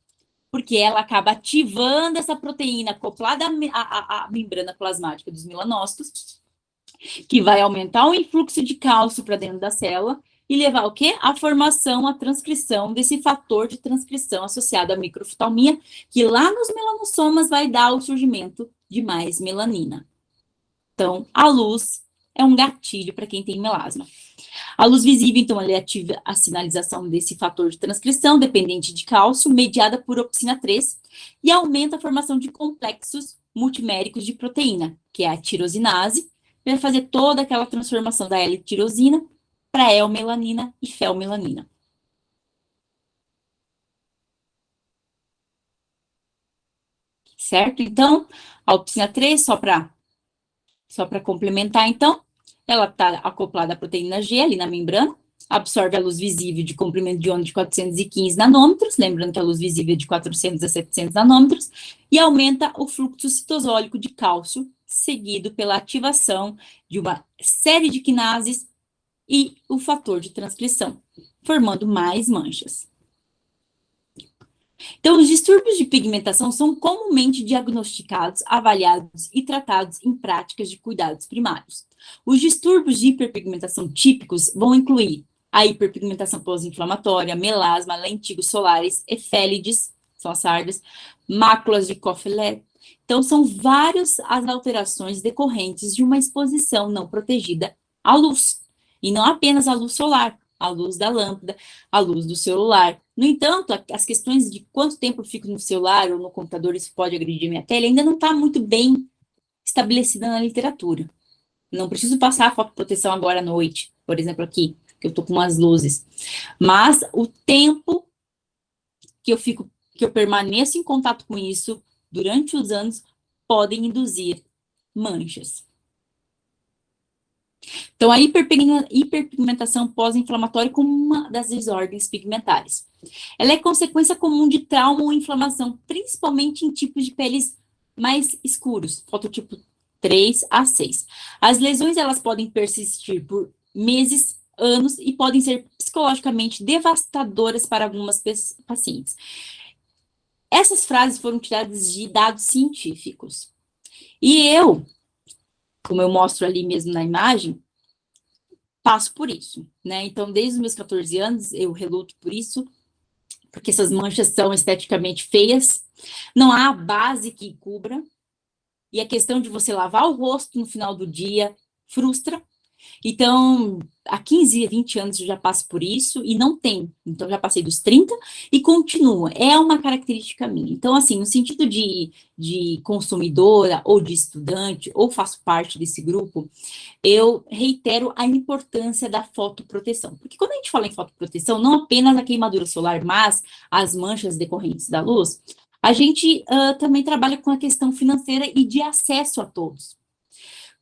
porque ela acaba ativando essa proteína acoplada à membrana plasmática dos melanócitos, que vai aumentar o influxo de cálcio para dentro da célula e levar o quê? A formação, a transcrição desse fator de transcrição associado à microftalmia, que lá nos melanossomas vai dar o surgimento de mais melanina. Então, a luz é um gatilho para quem tem melasma. A luz visível, então, ela ativa a sinalização desse fator de transcrição dependente de cálcio, mediada por opsina 3, e aumenta a formação de complexos multiméricos de proteína, que é a tirosinase, vai fazer toda aquela transformação da L-tirosina para eumelanina e felmelanina. Certo? Então, a opsina 3, só para complementar, então, ela está acoplada à proteína G ali na membrana, absorve a luz visível de comprimento de onda de 415 nanômetros, lembrando que a luz visível é de 400 a 700 nanômetros, e aumenta o fluxo citosólico de cálcio, seguido pela ativação de uma série de quinases e o fator de transcrição, formando mais manchas. Então, os distúrbios de pigmentação são comumente diagnosticados, avaliados e tratados em práticas de cuidados primários. Os distúrbios de hiperpigmentação típicos vão incluir a hiperpigmentação pós-inflamatória, melasma, lentigos solares, efélides, são as sardas, máculas de Koffler. Então, são várias as alterações decorrentes de uma exposição não protegida à luz, e não apenas à luz solar, à luz da lâmpada, à luz do celular. No entanto, as questões de quanto tempo eu fico no celular ou no computador, isso pode agredir minha pele, ainda não está muito bem estabelecida na literatura. Não preciso passar a fotoproteção agora à noite, por exemplo, aqui, que eu estou com umas luzes. Mas o tempo que eu permaneço em contato com isso durante os anos podem induzir manchas. Então, a hiperpigmentação pós-inflamatória como uma das desordens pigmentares. Ela é consequência comum de trauma ou inflamação, principalmente em tipos de peles mais escuros, fototipo 3 a 6. As lesões, elas podem persistir por meses, anos, e podem ser psicologicamente devastadoras para algumas pacientes. Essas frases foram tiradas de dados científicos. E eu, como eu mostro ali mesmo na imagem, passo por isso, né? Então, desde os meus 14 anos, eu reluto por isso, porque essas manchas são esteticamente feias, não há base que cubra, e a questão de você lavar o rosto no final do dia frustra. Então, há 15, 20 anos eu já passo por isso e não tem. Então, já passei dos 30 e continua. É uma característica minha. Então, assim, no sentido de consumidora ou de estudante, ou faço parte desse grupo, eu reitero a importância da fotoproteção. Porque quando a gente fala em fotoproteção, não apenas a queimadura solar, mas as manchas decorrentes da luz, a gente também trabalha com a questão financeira e de acesso a todos.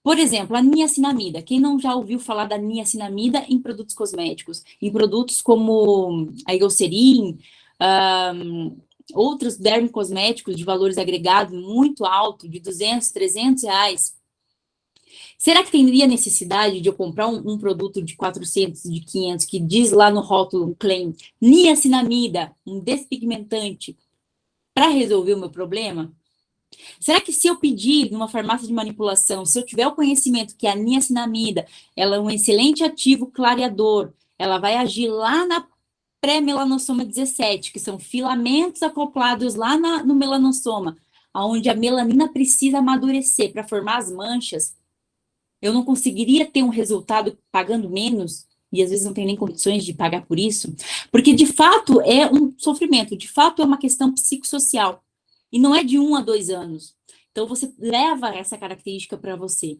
Por exemplo, a niacinamida. Quem não já ouviu falar da niacinamida em produtos cosméticos? Em produtos como a Eucerin, outros dermocosméticos de valores agregados muito alto, de 200, 300 reais. Será que teria necessidade de eu comprar um produto de 400, de 500, que diz lá no rótulo, um claim, niacinamida, um despigmentante, para resolver o meu problema? Será que se eu pedir numa farmácia de manipulação, se eu tiver o conhecimento que a niacinamida, ela é um excelente ativo clareador, ela vai agir lá na pré-melanossoma 17, que são filamentos acoplados lá no melanossoma, onde a melanina precisa amadurecer para formar as manchas, eu não conseguiria ter um resultado pagando menos, e às vezes não tem nem condições de pagar por isso, porque de fato é um sofrimento, de fato é uma questão psicossocial. E não é de 1 a 2 anos. Então, você leva essa característica para você.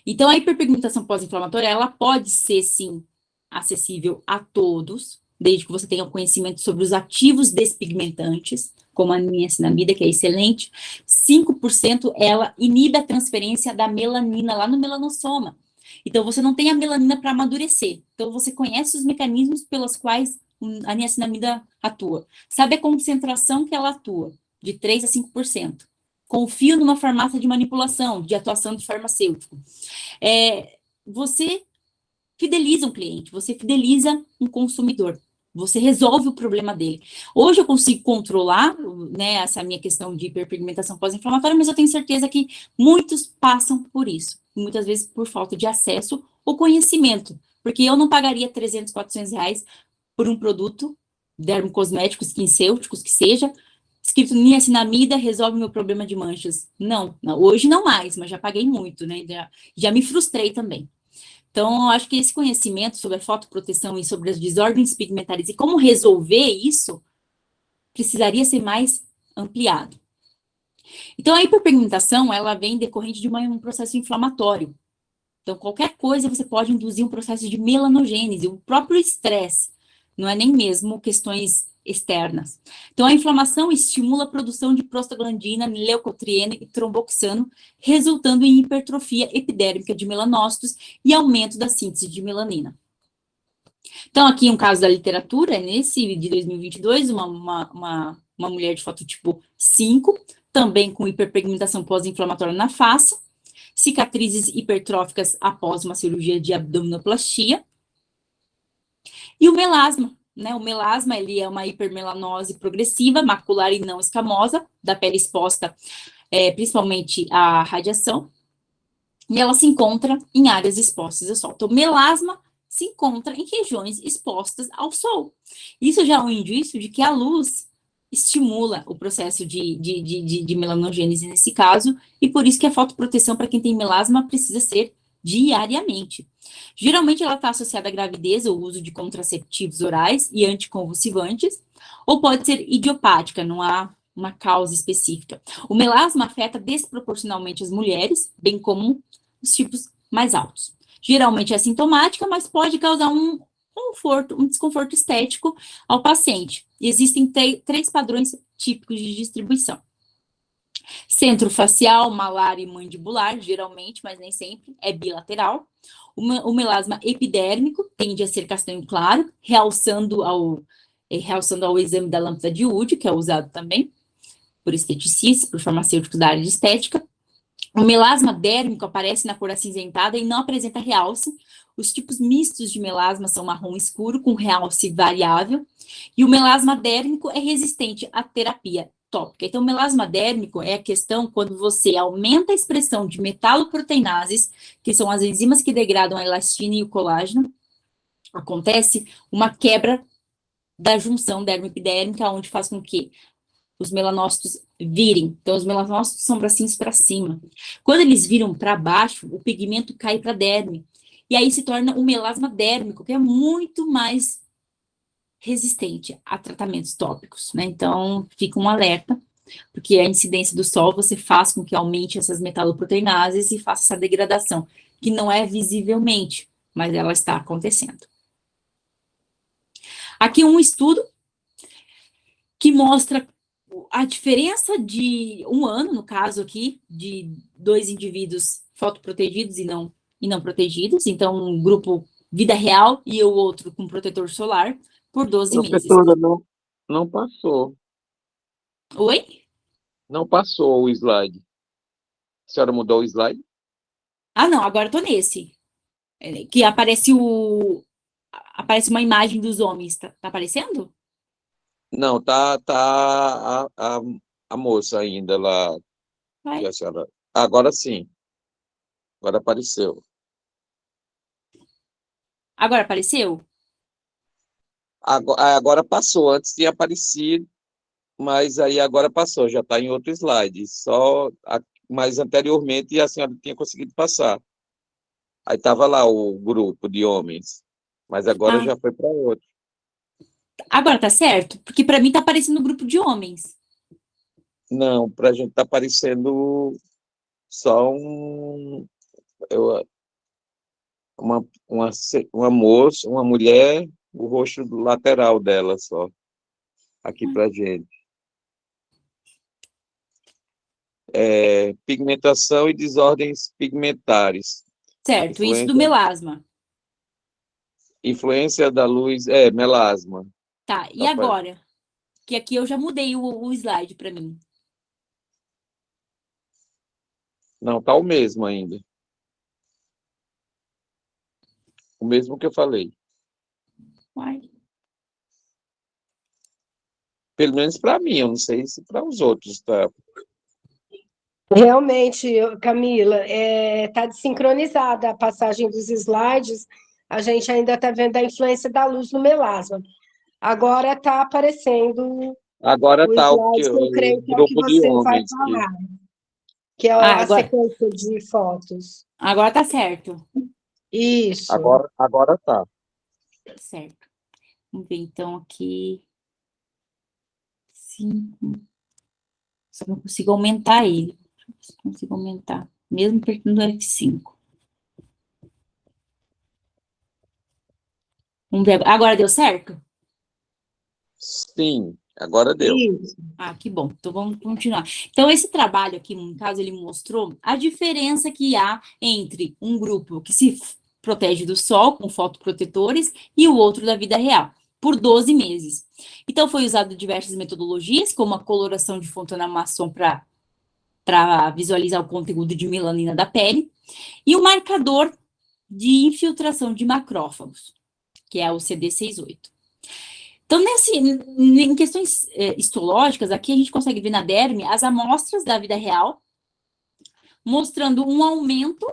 Então, a hiperpigmentação pós-inflamatória, ela pode ser, sim, acessível a todos, desde que você tenha conhecimento sobre os ativos despigmentantes, como a niacinamida, que é excelente. 5% ela inibe a transferência da melanina lá no melanossoma. Então, você não tem a melanina para amadurecer. Então, você conhece os mecanismos pelos quais a niacinamida atua. Sabe a concentração que ela atua? De 3 a 5%. Confio numa farmácia de manipulação, de atuação de farmacêutico. Você fideliza um cliente, você fideliza um consumidor, você resolve o problema dele. Hoje eu consigo controlar, né, essa minha questão de hiperpigmentação pós-inflamatória, mas eu tenho certeza que muitos passam por isso, muitas vezes por falta de acesso ou conhecimento, porque eu não pagaria 300, 400 reais por um produto dermocosméticos, skincêuticos, que seja, escrito niacinamida, resolve meu problema de manchas. Não, hoje não mais, mas já paguei muito, né? Já me frustrei também. Então, eu acho que esse conhecimento sobre a fotoproteção e sobre as desordens pigmentares e como resolver isso, precisaria ser mais ampliado. Então, a hiperpigmentação, ela vem decorrente de um processo inflamatório. Então, qualquer coisa você pode induzir um processo de melanogênese, o próprio estresse, não é nem mesmo questões externas. Então, a inflamação estimula a produção de prostaglandina, leucotriene e tromboxano, resultando em hipertrofia epidérmica de melanócitos e aumento da síntese de melanina. Então, aqui um caso da literatura, nesse de 2022, uma mulher de fototipo 5, também com hiperpigmentação pós-inflamatória na face, cicatrizes hipertróficas após uma cirurgia de abdominoplastia, e o melasma, né? O melasma, ele é uma hipermelanose progressiva, macular e não escamosa, da pele exposta, principalmente à radiação, e ela se encontra em áreas expostas ao sol. Então, melasma se encontra em regiões expostas ao sol. Isso já é um indício de que a luz estimula o processo de melanogênese nesse caso, e por isso que a fotoproteção para quem tem melasma precisa ser diariamente. Geralmente ela está associada à gravidez ou uso de contraceptivos orais e anticonvulsivantes, ou pode ser idiopática, não há uma causa específica. O melasma afeta desproporcionalmente as mulheres, bem como os tipos mais altos. Geralmente é assintomática, mas pode causar um desconforto estético ao paciente. Existem três padrões típicos de distribuição: centrofacial, malar e mandibular, geralmente, mas nem sempre, é bilateral. O melasma epidérmico tende a ser castanho claro, realçando ao exame da lâmpada de Wood, que é usado também por esteticistas, por farmacêuticos da área de estética. O melasma dérmico aparece na cor acinzentada e não apresenta realce. Os tipos mistos de melasma são marrom escuro, com realce variável. E o melasma dérmico é resistente à terapia tópica. Então, o melasma dérmico é a questão quando você aumenta a expressão de metaloproteinases, que são as enzimas que degradam a elastina e o colágeno. Acontece uma quebra da junção dermo-epidérmica, onde faz com que os melanócitos virem. Então, os melanócitos são bracinhos para cima. Quando eles viram para baixo, o pigmento cai para a derme. E aí se torna o melasma dérmico, que é muito mais resistente a tratamentos tópicos, né? Então, fica um alerta, porque a incidência do sol você faz com que aumente essas metaloproteinases e faça essa degradação, que não é visivelmente, mas ela está acontecendo. Aqui um estudo que mostra a diferença de um ano, no caso aqui, de dois indivíduos fotoprotegidos e não protegidos, então um grupo vida real e o outro com protetor solar, por 12 meses. Professora, não passou. Oi? Não passou o slide. A senhora mudou o slide? Ah, não, agora eu tô nesse. Que aparece uma imagem dos homens, tá aparecendo? Não, tá a moça ainda lá. Vai. Que a senhora... Agora sim. Agora apareceu. Agora apareceu? Agora passou. Antes tinha aparecido, mas aí agora passou. Já está em outro slide. Mas anteriormente a senhora tinha conseguido passar. Aí estava lá o grupo de homens. Mas agora Ah. já foi para outro. Agora tá certo? Porque para mim tá aparecendo um grupo de homens. Não, para a gente está aparecendo só uma moça, uma mulher, o rosto lateral dela só, aqui para gente. Pigmentação e desordens pigmentares. Certo, isso do melasma. Influência da luz, melasma. Tá, e agora? Que aqui eu já mudei o slide para mim. Não, tá o mesmo ainda. O mesmo que eu falei. Uai. Pelo menos para mim, eu não sei se para os outros tá. Realmente, Camila, está desincronizada a passagem dos slides, a gente ainda está vendo a influência da luz no melasma. Agora está aparecendo Agora o tá slide que eu creio que é o que grupo de você vai homens. falar, que é a sequência de fotos. Agora tá certo. Isso. Agora tá. Certo. Vamos ver então aqui. 5. Só não consigo aumentar ele. Consigo aumentar, mesmo apertando o F5. Vamos ver. Agora deu certo? Sim, agora deu. Isso. Ah, que bom. Então vamos continuar. Então, esse trabalho aqui, no caso, ele mostrou a diferença que há entre um grupo que se protege do sol com fotoprotetores e o outro da vida real, por 12 meses. Então, foi usado diversas metodologias, como a coloração de fotonamasson para visualizar o conteúdo de melanina da pele, e o marcador de infiltração de macrófagos, que é o CD68. Então, em questões histológicas, aqui a gente consegue ver na derme as amostras da vida real, mostrando um aumento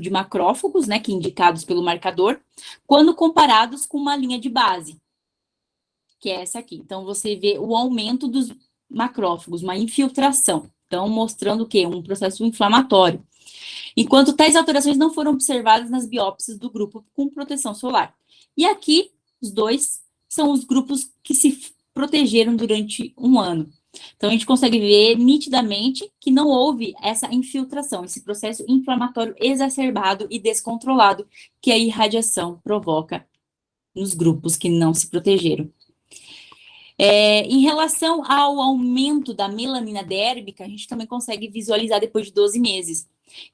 de macrófagos, né, que indicados pelo marcador, quando comparados com uma linha de base, que é essa aqui. Então, você vê o aumento dos macrófagos, uma infiltração. Então, mostrando o quê? Um processo inflamatório. Enquanto tais alterações não foram observadas nas biópsias do grupo com proteção solar. E aqui, os dois são os grupos que se protegeram durante um ano. Então, a gente consegue ver nitidamente que não houve essa infiltração, esse processo inflamatório exacerbado e descontrolado que a irradiação provoca nos grupos que não se protegeram. Em relação ao aumento da melanina dérmica, a gente também consegue visualizar depois de 12 meses.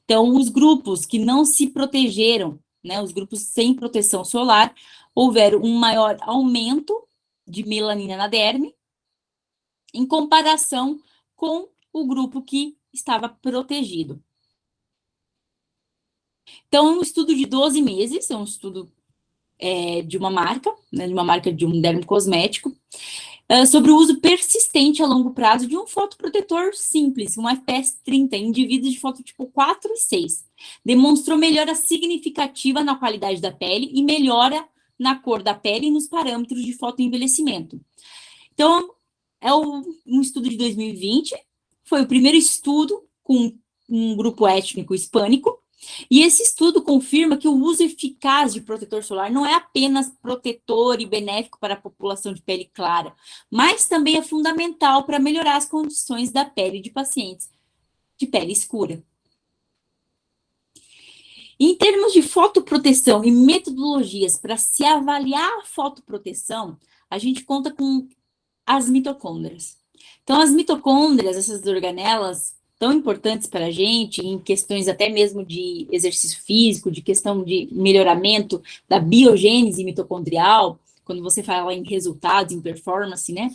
Então, os grupos que não se protegeram, né, os grupos sem proteção solar, houveram um maior aumento de melanina na derme, em comparação com o grupo que estava protegido. Então, é um estudo de 12 meses, é um estudo de uma marca, né, de um dermocosmético, sobre o uso persistente a longo prazo de um fotoprotetor simples, um FPS 30, em indivíduos de fototipo 4 e 6. Demonstrou melhora significativa na qualidade da pele e melhora na cor da pele e nos parâmetros de fotoenvelhecimento. Então, um estudo de 2020, foi o primeiro estudo com um grupo étnico hispânico, e esse estudo confirma que o uso eficaz de protetor solar não é apenas protetor e benéfico para a população de pele clara, mas também é fundamental para melhorar as condições da pele de pacientes de pele escura. Em termos de fotoproteção e metodologias para se avaliar a fotoproteção, a gente conta com as mitocôndrias. Então, as mitocôndrias, essas organelas tão importantes para a gente, em questões até mesmo de exercício físico, de questão de melhoramento da biogênese mitocondrial, quando você fala em resultados, em performance, né,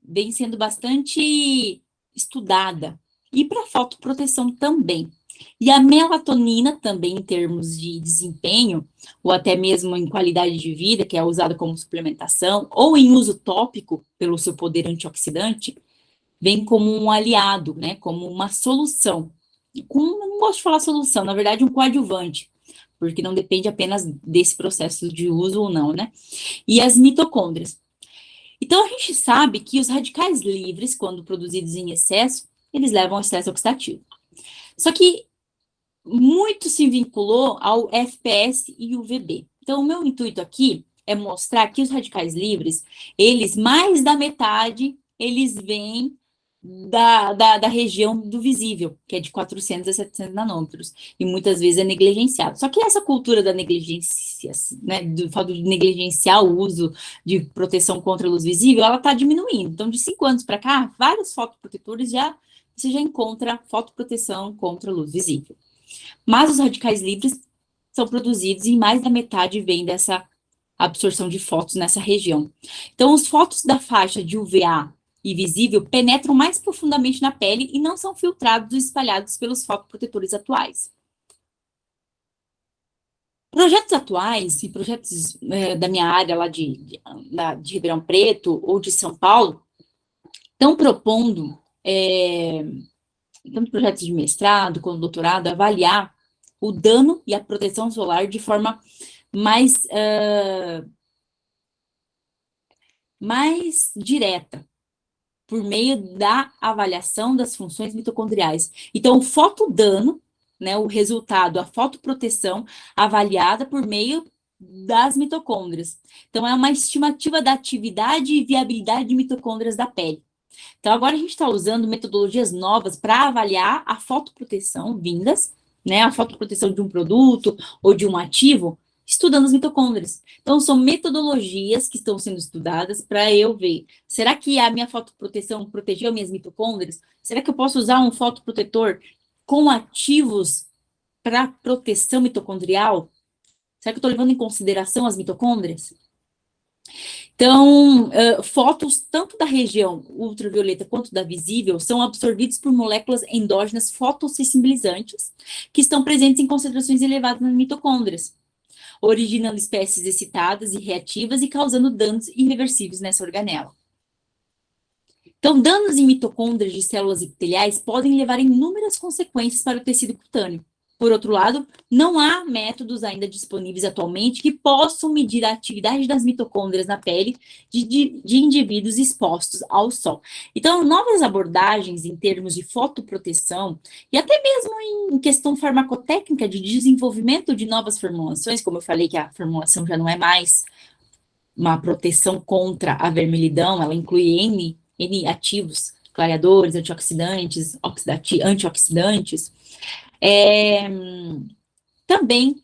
vem sendo bastante estudada. E para fotoproteção também. E a melatonina também, em termos de desempenho, ou até mesmo em qualidade de vida, que é usada como suplementação, ou em uso tópico, pelo seu poder antioxidante, vem como um aliado, né, como uma solução. Não gosto de falar solução, na verdade, um coadjuvante, porque não depende apenas desse processo de uso ou não, né? E as mitocôndrias. Então, a gente sabe que os radicais livres, quando produzidos em excesso, eles levam ao estresse oxidativo. Só que muito se vinculou ao FPS e UVB. Então, o meu intuito aqui é mostrar que os radicais livres, eles, mais da metade, eles vêm da região do visível, que é de 400 a 700 nanômetros, e muitas vezes é negligenciado. Só que essa cultura da negligência, né, do fato de negligenciar o uso de proteção contra a luz visível, ela está diminuindo. Então, de 5 anos para cá, vários fotoprotetores você já encontra fotoproteção contra a luz visível. Mas os radicais livres são produzidos e mais da metade vem dessa absorção de fótons nessa região. Então, os fótons da faixa de UVA e visível penetram mais profundamente na pele e não são filtrados e espalhados pelos fotoprotetores atuais. Projetos atuais e projetos da minha área lá de Ribeirão Preto ou de São Paulo estão propondo, tanto projetos de mestrado quanto doutorado, avaliar o dano e a proteção solar de forma mais direta, por meio da avaliação das funções mitocondriais. Então, o fotodano, né, o resultado, a fotoproteção avaliada por meio das mitocôndrias. Então, é uma estimativa da atividade e viabilidade de mitocôndrias da pele. Então, agora a gente está usando metodologias novas para avaliar a fotoproteção vindas, né, a fotoproteção de um produto ou de um ativo, estudando as mitocôndrias. Então, são metodologias que estão sendo estudadas para eu ver, será que a minha fotoproteção protegeu minhas mitocôndrias? Será que eu posso usar um fotoprotetor com ativos para proteção mitocondrial? Será que eu estou levando em consideração as mitocôndrias? Então, fótons tanto da região ultravioleta quanto da visível são absorvidos por moléculas endógenas fotossensibilizantes que estão presentes em concentrações elevadas nas mitocôndrias, originando espécies excitadas e reativas e causando danos irreversíveis nessa organela. Então, danos em mitocôndrias de células epiteliais podem levar a inúmeras consequências para o tecido cutâneo. Por outro lado, não há métodos ainda disponíveis atualmente que possam medir a atividade das mitocôndrias na pele de indivíduos expostos ao sol. Então, novas abordagens em termos de fotoproteção e até mesmo em questão farmacotécnica de desenvolvimento de novas formulações, como eu falei que a formulação já não é mais uma proteção contra a vermelhidão, ela inclui N ativos, clareadores, antioxidantes, antioxidantes, também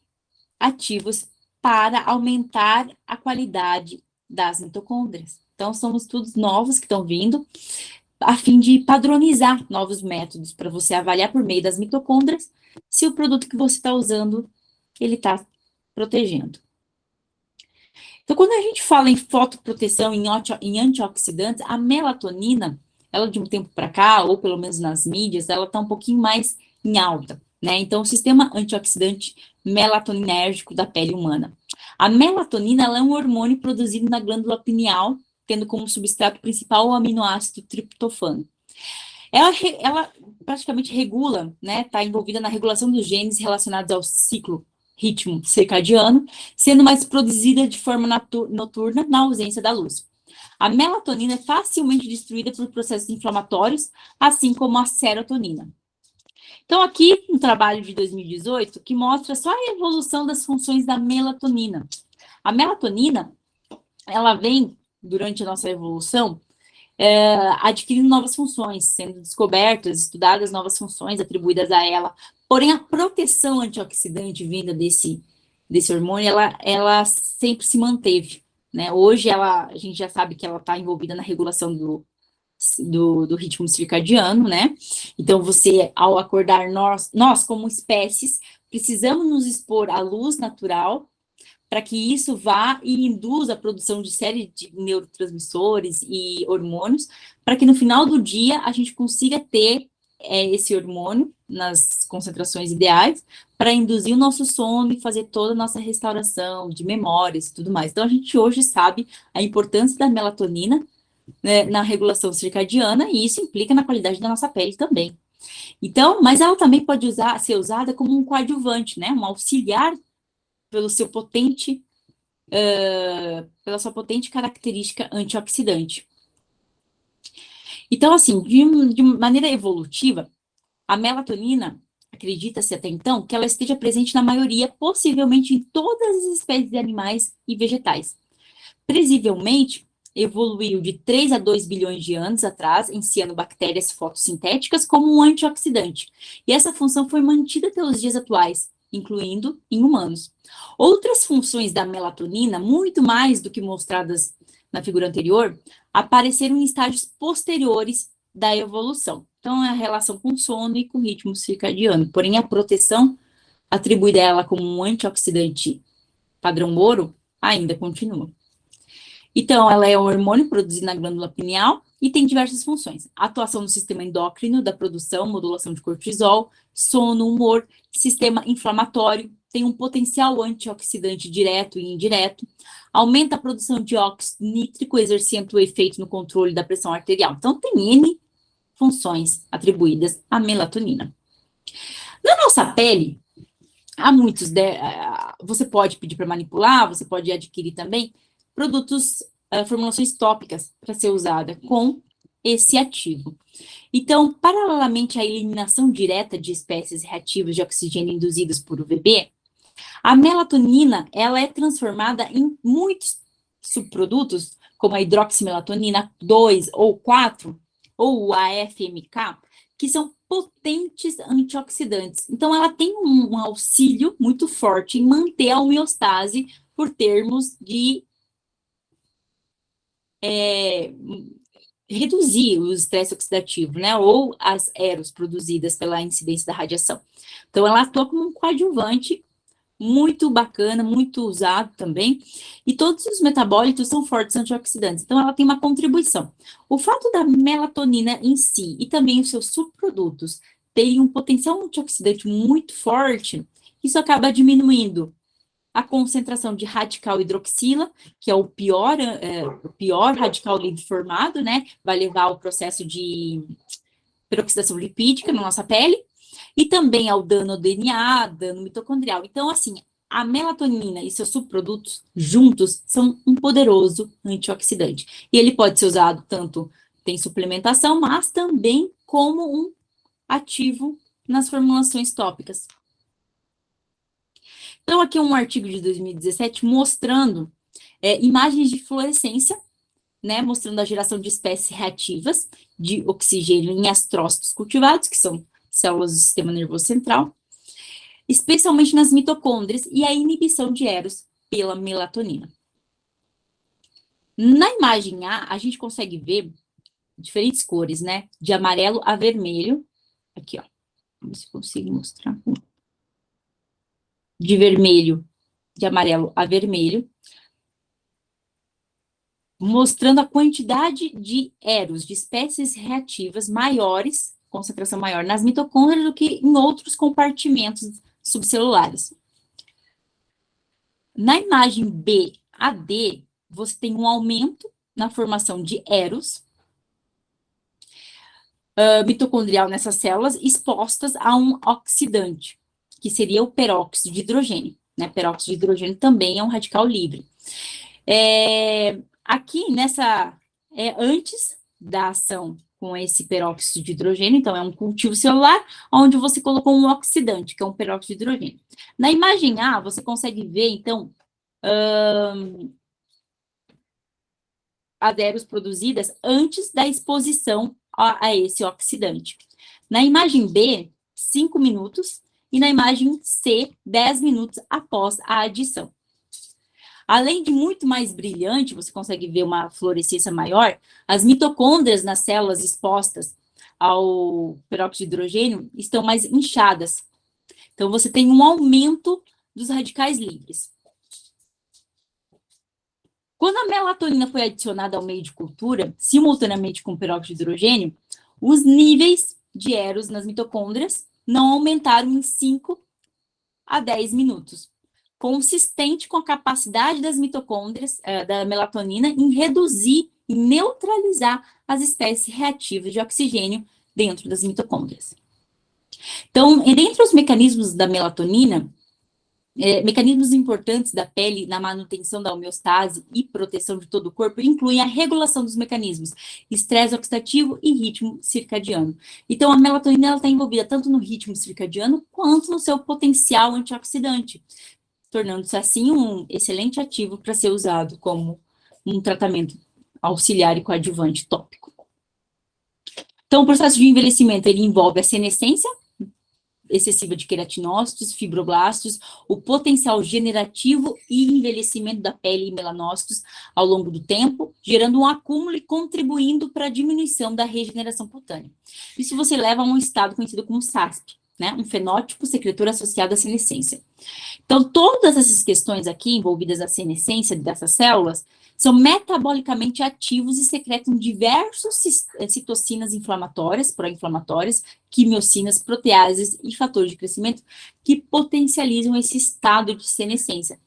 ativos para aumentar a qualidade das mitocôndrias. Então, são estudos novos que estão vindo a fim de padronizar novos métodos para você avaliar por meio das mitocôndrias se o produto que você está usando, ele está protegendo. Então, quando a gente fala em fotoproteção, em antioxidantes, a melatonina, ela de um tempo para cá, ou pelo menos nas mídias, ela está um pouquinho mais em alta, né? Então, o sistema antioxidante melatoninérgico da pele humana. A melatonina, ela é um hormônio produzido na glândula pineal, tendo como substrato principal o aminoácido triptofano. Ela praticamente regula, né? Está envolvida na regulação dos genes relacionados ao ritmo circadiano, sendo mais produzida de forma noturna na ausência da luz. A melatonina é facilmente destruída por processos inflamatórios, assim como a serotonina. Então, aqui, um trabalho de 2018 que mostra só a evolução das funções da melatonina. A melatonina, ela vem, durante a nossa evolução, adquirindo novas funções, sendo descobertas, estudadas novas funções atribuídas a ela. Porém, a proteção antioxidante vinda desse hormônio, ela sempre se manteve, né? Hoje, a gente já sabe que ela está envolvida na regulação do ritmo circadiano, né? Então, ao acordar, nós como espécies, precisamos nos expor à luz natural para que isso vá e induza a produção de série de neurotransmissores e hormônios, para que no final do dia a gente consiga ter esse hormônio nas concentrações ideais, para induzir o nosso sono e fazer toda a nossa restauração de memórias e tudo mais. Então, a gente hoje sabe a importância da melatonina, né, na regulação circadiana, e isso implica na qualidade da nossa pele também. Então, mas ela também pode ser usada como um coadjuvante, né, um auxiliar pela sua potente característica antioxidante. Então, assim, de maneira evolutiva, a melatonina, acredita-se até então, que ela esteja presente na maioria, possivelmente em todas as espécies de animais e vegetais. Previsivelmente, evoluiu de 3 a 2 bilhões de anos atrás em cianobactérias fotossintéticas como um antioxidante. E essa função foi mantida até os dias atuais, incluindo em humanos. Outras funções da melatonina, muito mais do que mostradas na figura anterior, apareceram em estágios posteriores da evolução. Então, é a relação com o sono e com o ritmo circadiano. Porém, a proteção atribuída a ela como um antioxidante padrão ouro ainda continua. Então, ela é um hormônio produzido na glândula pineal e tem diversas funções. Atuação no sistema endócrino, da produção, modulação de cortisol, sono, humor, sistema inflamatório, tem um potencial antioxidante direto e indireto, aumenta a produção de óxido nítrico, exercendo o efeito no controle da pressão arterial. Então, tem N funções atribuídas à melatonina. Na nossa pele, há muitos, você pode pedir para manipular, você pode adquirir também produtos, formulações tópicas para ser usada com esse ativo. Então, paralelamente à eliminação direta de espécies reativas de oxigênio induzidas por UVB, a melatonina, ela é transformada em muitos subprodutos, como a hidroximelatonina 2 ou 4, ou o AFMK, que são potentes antioxidantes. Então, ela tem um auxílio muito forte em manter a homeostase por termos de reduzir o estresse oxidativo, né, ou as eros produzidas pela incidência da radiação. Então, ela atua como um coadjuvante muito bacana, muito usado também, e todos os metabólitos são fortes antioxidantes, então ela tem uma contribuição. O fato da melatonina em si e também os seus subprodutos terem um potencial antioxidante muito forte, isso acaba diminuindo a concentração de radical hidroxila, que é o pior radical livre formado, né? Vai levar ao processo de peroxidação lipídica na nossa pele, e também ao dano ao DNA, dano mitocondrial. Então, assim, a melatonina e seus subprodutos juntos são um poderoso antioxidante. E ele pode ser usado tanto em suplementação, mas também como um ativo nas formulações tópicas. Então, aqui um artigo de 2017 mostrando imagens de fluorescência, né, mostrando a geração de espécies reativas de oxigênio em astrócitos cultivados, que são células do sistema nervoso central, especialmente nas mitocôndrias, e a inibição de eros pela melatonina. Na imagem A, a gente consegue ver diferentes cores, né, de amarelo a vermelho, aqui, ó, vamos ver se consigo mostrar, de vermelho, de amarelo a vermelho, mostrando a quantidade de eros, de espécies reativas maiores, concentração maior nas mitocôndrias do que em outros compartimentos subcelulares. Na imagem B a D, você tem um aumento na formação de eros mitocondrial nessas células expostas a um oxidante, que seria o peróxido de hidrogênio, né? Peróxido de hidrogênio também é um radical livre. Aqui, antes da ação com esse peróxido de hidrogênio, então é um cultivo celular, onde você colocou um oxidante, que é um peróxido de hidrogênio. Na imagem A, você consegue ver, então, as eros produzidas antes da exposição a esse oxidante. Na imagem B, 5 minutos, e na imagem C, 10 minutos após a adição. Além de muito mais brilhante, você consegue ver uma fluorescência maior, as mitocôndrias nas células expostas ao peróxido de hidrogênio estão mais inchadas. Então, você tem um aumento dos radicais livres. Quando a melatonina foi adicionada ao meio de cultura, simultaneamente com o peróxido de hidrogênio, os níveis de eros nas mitocôndrias não aumentaram em 5 a 10 minutos, consistente com a capacidade das mitocôndrias, da melatonina, em reduzir e neutralizar as espécies reativas de oxigênio dentro das mitocôndrias. Então, dentre os mecanismos da melatonina, mecanismos importantes da pele na manutenção da homeostase e proteção de todo o corpo incluem a regulação dos mecanismos estresse oxidativo e ritmo circadiano. Então, a melatonina está envolvida tanto no ritmo circadiano quanto no seu potencial antioxidante, tornando-se assim um excelente ativo para ser usado como um tratamento auxiliar e coadjuvante tópico. Então, o processo de envelhecimento ele envolve a senescência excessiva de queratinócitos, fibroblastos, o potencial generativo e envelhecimento da pele e melanócitos ao longo do tempo, gerando um acúmulo e contribuindo para a diminuição da regeneração cutânea. Isso você leva a um estado conhecido como SASP, né? Um fenótipo secretor associado à senescência. Então, todas essas questões aqui envolvidas na senescência dessas células são metabolicamente ativos e secretam diversas citocinas inflamatórias, pró-inflamatórias, quimiocinas, proteases e fatores de crescimento que potencializam esse estado de senescência.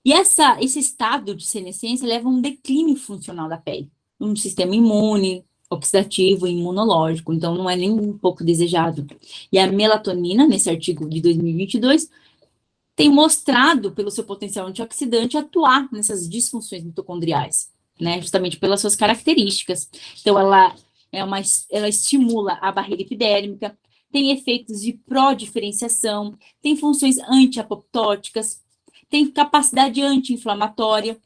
E esse estado de senescência leva a um declínio funcional da pele, um sistema imune, oxidativo e imunológico, então não é nem um pouco desejado. E a melatonina, nesse artigo de 2022, tem mostrado, pelo seu potencial antioxidante, atuar nessas disfunções mitocondriais, né, justamente pelas suas características. Então, ela estimula a barreira epidérmica, tem efeitos de pró-diferenciação, tem funções anti-apoptóticas, tem capacidade anti-inflamatória,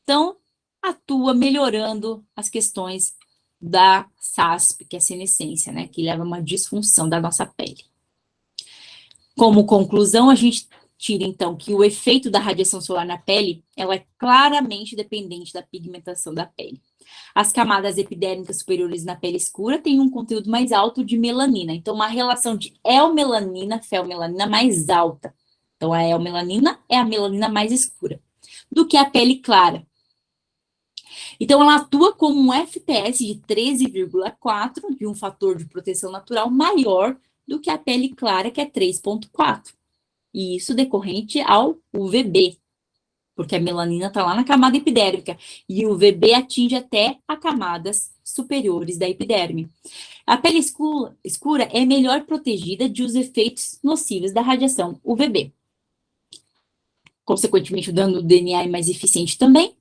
então, atua melhorando as questões da SASP, que é a senescência, né, que leva a uma disfunção da nossa pele. Como conclusão, a gente tira, então, que o efeito da radiação solar na pele, ela é claramente dependente da pigmentação da pele. As camadas epidérmicas superiores na pele escura têm um conteúdo mais alto de melanina, então uma relação de eumelanina, felmelanina mais alta. Então a eumelanina é a melanina mais escura do que a pele clara. Então ela atua como um FPS de 13,4 de um fator de proteção natural maior do que a pele clara, que é 3,4. E isso decorrente ao UVB, porque a melanina está lá na camada epidérmica, e o UVB atinge até as camadas superiores da epiderme. A pele escura é melhor protegida dos efeitos nocivos da radiação UVB. Consequentemente, o dano do DNA é mais eficiente também.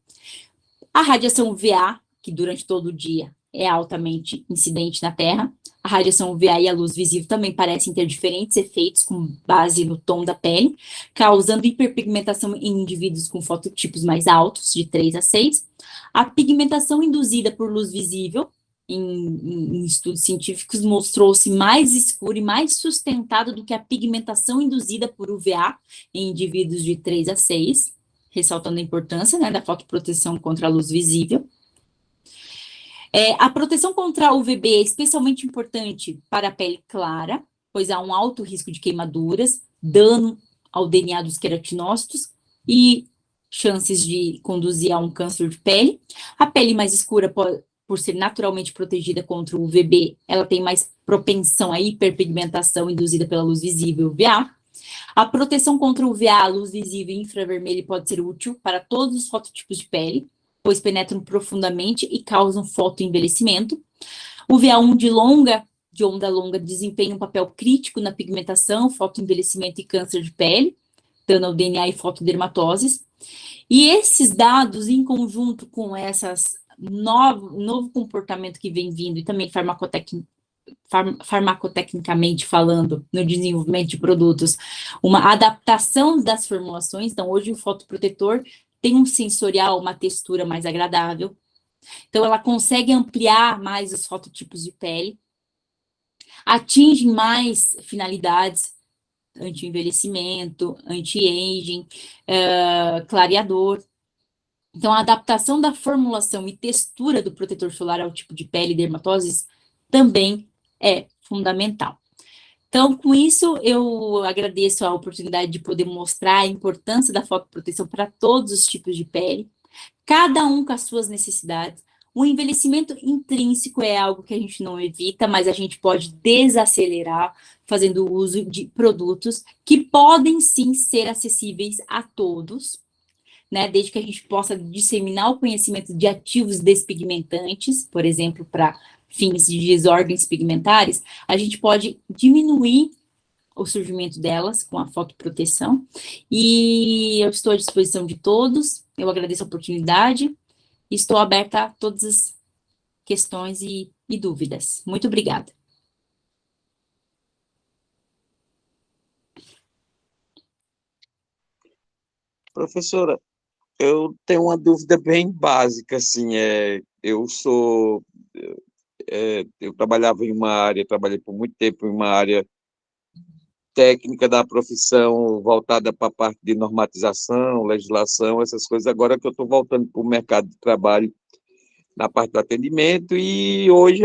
A radiação UVA, que durante todo o dia é altamente incidente na Terra, a radiação UVA e a luz visível também parecem ter diferentes efeitos com base no tom da pele, causando hiperpigmentação em indivíduos com fototipos mais altos, de 3 a 6. A pigmentação induzida por luz visível, em estudos científicos, mostrou-se mais escura e mais sustentada do que a pigmentação induzida por UVA em indivíduos de 3 a 6, ressaltando a importância, né, da fotoproteção contra a luz visível. A proteção contra a UVB é especialmente importante para a pele clara, pois há um alto risco de queimaduras, dano ao DNA dos queratinócitos e chances de conduzir a um câncer de pele. A pele mais escura, por ser naturalmente protegida contra o UVB, ela tem mais propensão à hiperpigmentação induzida pela luz visível UVA. A proteção contra o UVA, luz visível e infravermelho pode ser útil para todos os fototipos de pele, pois penetram profundamente e causam fotoenvelhecimento. O UVA1 de onda longa desempenha um papel crítico na pigmentação, fotoenvelhecimento e câncer de pele, dano ao DNA e fotodermatoses. E esses dados, em conjunto com essas novo comportamento que vem vindo, e também farmacotecnicamente falando, no desenvolvimento de produtos, uma adaptação das formulações. Então, hoje o fotoprotetor tem um sensorial, uma textura mais agradável. Então, ela consegue ampliar mais os fototipos de pele, atinge mais finalidades, anti-envelhecimento, anti-aging, clareador. Então, a adaptação da formulação e textura do protetor solar ao tipo de pele e dermatoses também é fundamental. Então, com isso, eu agradeço a oportunidade de poder mostrar a importância da fotoproteção para todos os tipos de pele, cada um com as suas necessidades. O envelhecimento intrínseco é algo que a gente não evita, mas a gente pode desacelerar fazendo uso de produtos que podem sim ser acessíveis a todos, né, desde que a gente possa disseminar o conhecimento de ativos despigmentantes, por exemplo, para fins de desordens pigmentares, a gente pode diminuir o surgimento delas com a fotoproteção, e eu estou à disposição de todos, eu agradeço a oportunidade, e estou aberta a todas as questões e dúvidas. Muito obrigada. Professora, eu tenho uma dúvida bem básica, assim, eu trabalhava em uma área, trabalhei por muito tempo em uma área técnica da profissão voltada para a parte de normatização, legislação, essas coisas, agora que eu estou voltando para o mercado de trabalho na parte do atendimento, e hoje,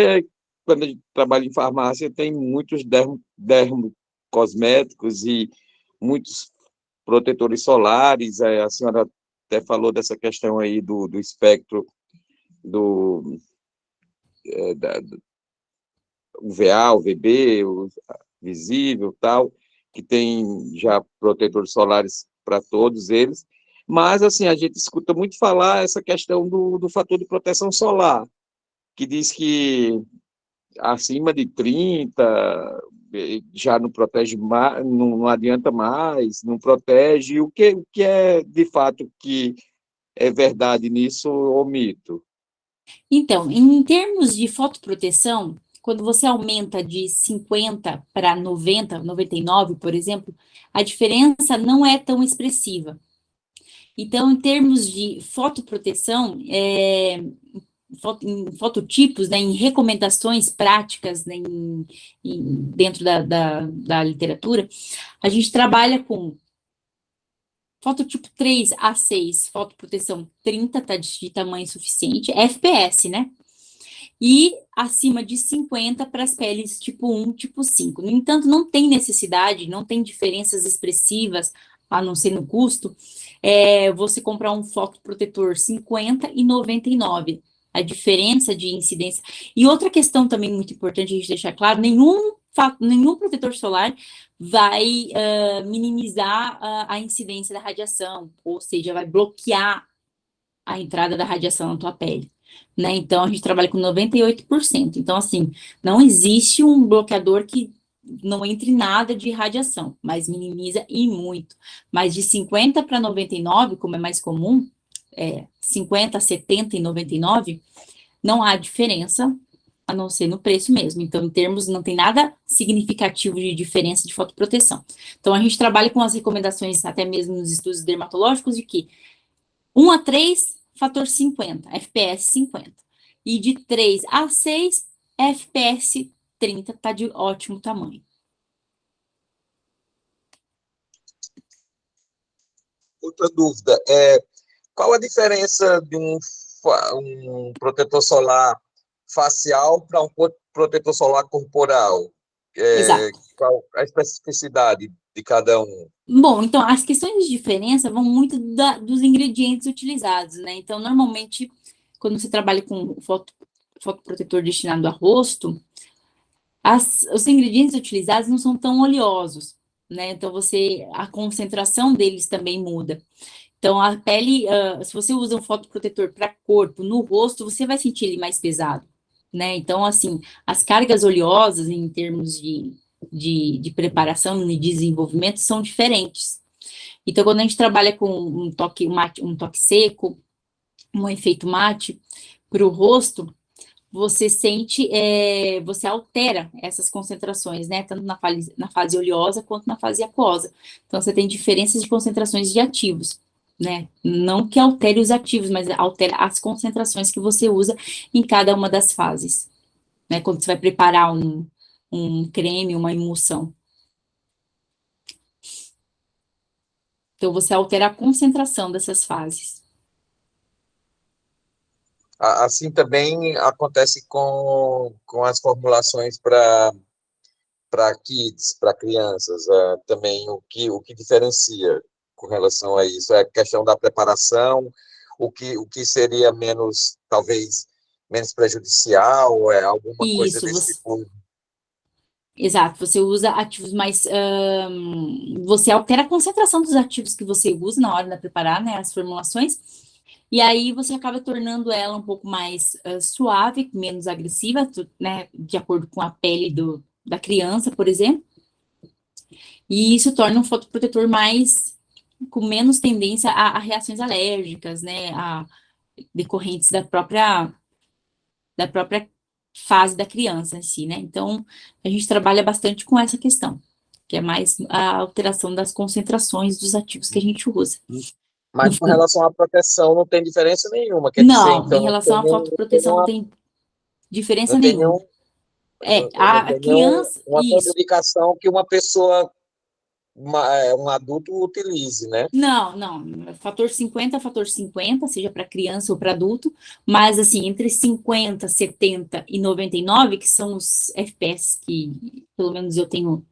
quando a gente trabalha em farmácia, tem muitos dermocosméticos e muitos protetores solares, a senhora até falou dessa questão aí do espectro do UVA, UVB, o visível, tal, que tem já protetores solares para todos eles, mas, assim, a gente escuta muito falar essa questão do fator de proteção solar, que diz que acima de 30 já não protege mais, não adianta mais, não protege. O que é, de fato, que é verdade nisso ou mito? Então, em termos de fotoproteção, quando você aumenta de 50 para 90, 99, por exemplo, a diferença não é tão expressiva. Então, em termos de fotoproteção, em fototipos, né, em recomendações práticas, né, dentro da literatura, a gente trabalha com fototipo 3A6, fotoproteção 30, tá de tamanho suficiente, FPS, né? E acima de 50 para as peles tipo 1, tipo 5. No entanto, não tem necessidade, não tem diferenças expressivas, a não ser no custo, você comprar um fotoprotetor 50 e 99. A diferença de incidência. E outra questão também muito importante a gente deixar claro, nenhum protetor solar vai minimizar a incidência da radiação, ou seja, vai bloquear a entrada da radiação na tua pele, né? Então, a gente trabalha com 98%. Então, assim, não existe um bloqueador que não entre nada de radiação, mas minimiza e muito. Mas de 50 para 99, como é mais comum, 50, 70 e 99, não há diferença, a não ser no preço mesmo. Então, em termos, não tem nada significativo de diferença de fotoproteção. Então, a gente trabalha com as recomendações, até mesmo nos estudos dermatológicos, de que 1 a 3, fator 50, FPS 50. E de 3 a 6, FPS 30, está de ótimo tamanho. Outra dúvida, qual a diferença de um protetor solar facial para um protetor solar corporal? Exato. Qual a especificidade de cada um? Bom, então, as questões de diferença vão muito dos ingredientes utilizados, né? Então, normalmente, quando você trabalha com fotoprotetor destinado a rosto, os ingredientes utilizados não são tão oleosos, né? Então, a concentração deles também muda. Então, a pele, se você usa um fotoprotetor para corpo no rosto, você vai sentir ele mais pesado, né? Então, assim, as cargas oleosas em termos de preparação e desenvolvimento são diferentes. Então, quando a gente trabalha com um toque mate, um toque seco, um efeito mate para o rosto, você sente, você altera essas concentrações, né? Tanto na fase oleosa quanto na fase aquosa. Então, você tem diferenças de concentrações de ativos, né? Não que altere os ativos, mas altera as concentrações que você usa em cada uma das fases, né? Quando você vai preparar um creme, uma emulsão. Então, você altera a concentração dessas fases. Assim também acontece com as formulações para kids, para crianças, também o que diferencia com relação a isso é a questão da preparação, o que seria menos, talvez, menos prejudicial, alguma coisa desse tipo. Exato, você usa ativos mais. Você altera a concentração dos ativos que você usa na hora de preparar, né, as formulações, e aí você acaba tornando ela um pouco mais suave, menos agressiva, né, de acordo com a pele da criança, por exemplo. E isso torna um fotoprotetor com menos tendência a reações alérgicas, né, decorrentes da própria fase da criança em si, né? Então, a gente trabalha bastante com essa questão, que é mais a alteração das concentrações dos ativos que a gente usa. Mas com relação à proteção, não tem diferença nenhuma, quer Não, dizer, então, em relação à fotoproteção não tem diferença não tem nenhuma. a criança, uma isso. contraindicação que uma pessoa, um adulto utilize, né? Não, fator 50, seja para criança ou para adulto, mas assim, entre 50, 70 e 99, que são os FPS que, pelo menos eu tenho,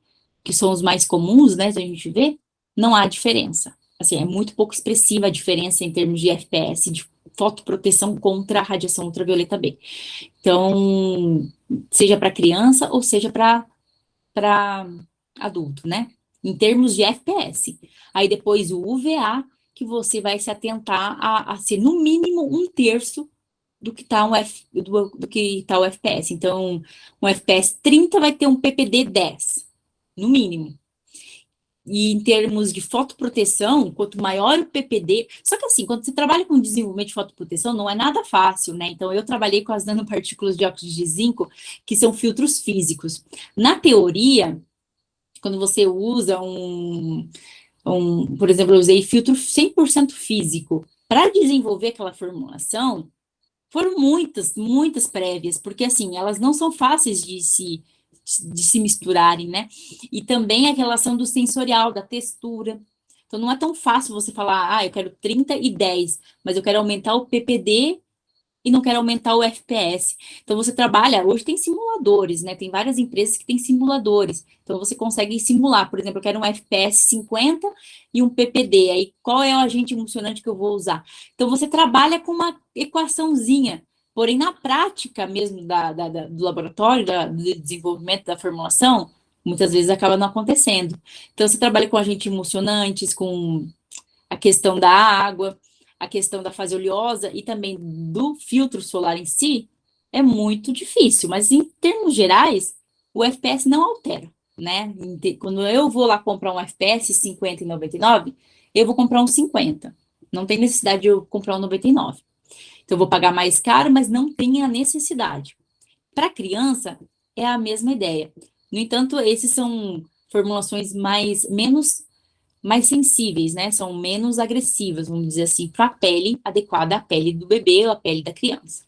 que são os mais comuns, né, a gente vê, não há diferença. Assim, é muito pouco expressiva a diferença em termos de FPS, de fotoproteção contra a radiação ultravioleta B. Então, seja para criança ou seja para adulto, né? Em termos de FPS. Aí depois o UVA, que você vai se atentar a ser no mínimo 1/3 do que está o FPS. Então, um FPS 30 vai ter um PPD 10, no mínimo. E em termos de fotoproteção, quanto maior o PPD... Só que assim, quando você trabalha com desenvolvimento de fotoproteção, não é nada fácil, né? Então, eu trabalhei com as nanopartículas de óxido de zinco, que são filtros físicos. Na teoria, quando você usa por exemplo, eu usei filtro 100% físico para desenvolver aquela formulação, Foram muitas prévias, porque assim, elas não são fáceis de se misturarem, né? E também a relação do sensorial, da textura. Então, não é tão fácil você falar, eu quero 30 e 10, mas eu quero aumentar o PPD e não quero aumentar o FPS. Então, você trabalha, hoje tem simuladores, né? Tem várias empresas que têm simuladores. Então, você consegue simular, por exemplo, eu quero um FPS 50 e um PPD. Aí, qual é o agente emulsionante que eu vou usar? Então, você trabalha com uma equaçãozinha. Porém, na prática mesmo do laboratório, do desenvolvimento da formulação, muitas vezes acaba não acontecendo. Então, você trabalha com agentes emulsionantes, com a questão da água, a questão da fase oleosa e também do filtro solar em si, é muito difícil. Mas, em termos gerais, o FPS não altera, né? Quando eu vou lá comprar um FPS 50 e 99, eu vou comprar um 50. Não tem necessidade de eu comprar um 99. Então, eu vou pagar mais caro, mas não tem a necessidade. Para criança, é a mesma ideia. No entanto, esses são formulações menos sensíveis, né? São menos agressivas, vamos dizer assim, para a pele adequada à pele do bebê ou à pele da criança.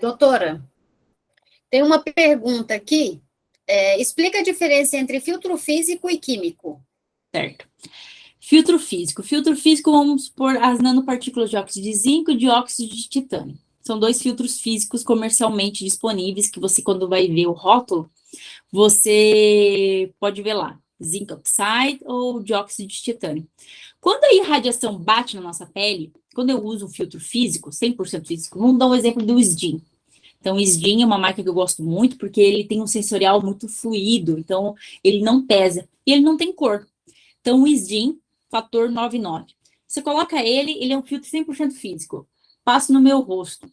Doutora, tem uma pergunta aqui. Explica a diferença entre filtro físico e químico. Certo. Filtro físico. Filtro físico, vamos supor as nanopartículas de óxido de zinco e de óxido de titânio. São 2 filtros físicos comercialmente disponíveis, que você, quando vai ver o rótulo, você pode ver lá, zinc oxide ou dióxido de titânio. Quando a irradiação bate na nossa pele, quando eu uso um filtro físico, 100% físico, vamos dar um exemplo do SDIN. Então, o SDIN é uma marca que eu gosto muito, porque ele tem um sensorial muito fluido, então ele não pesa e ele não tem cor. Então, o SDIN, fator 99. Você coloca ele é um filtro 100% físico. Passo no meu rosto.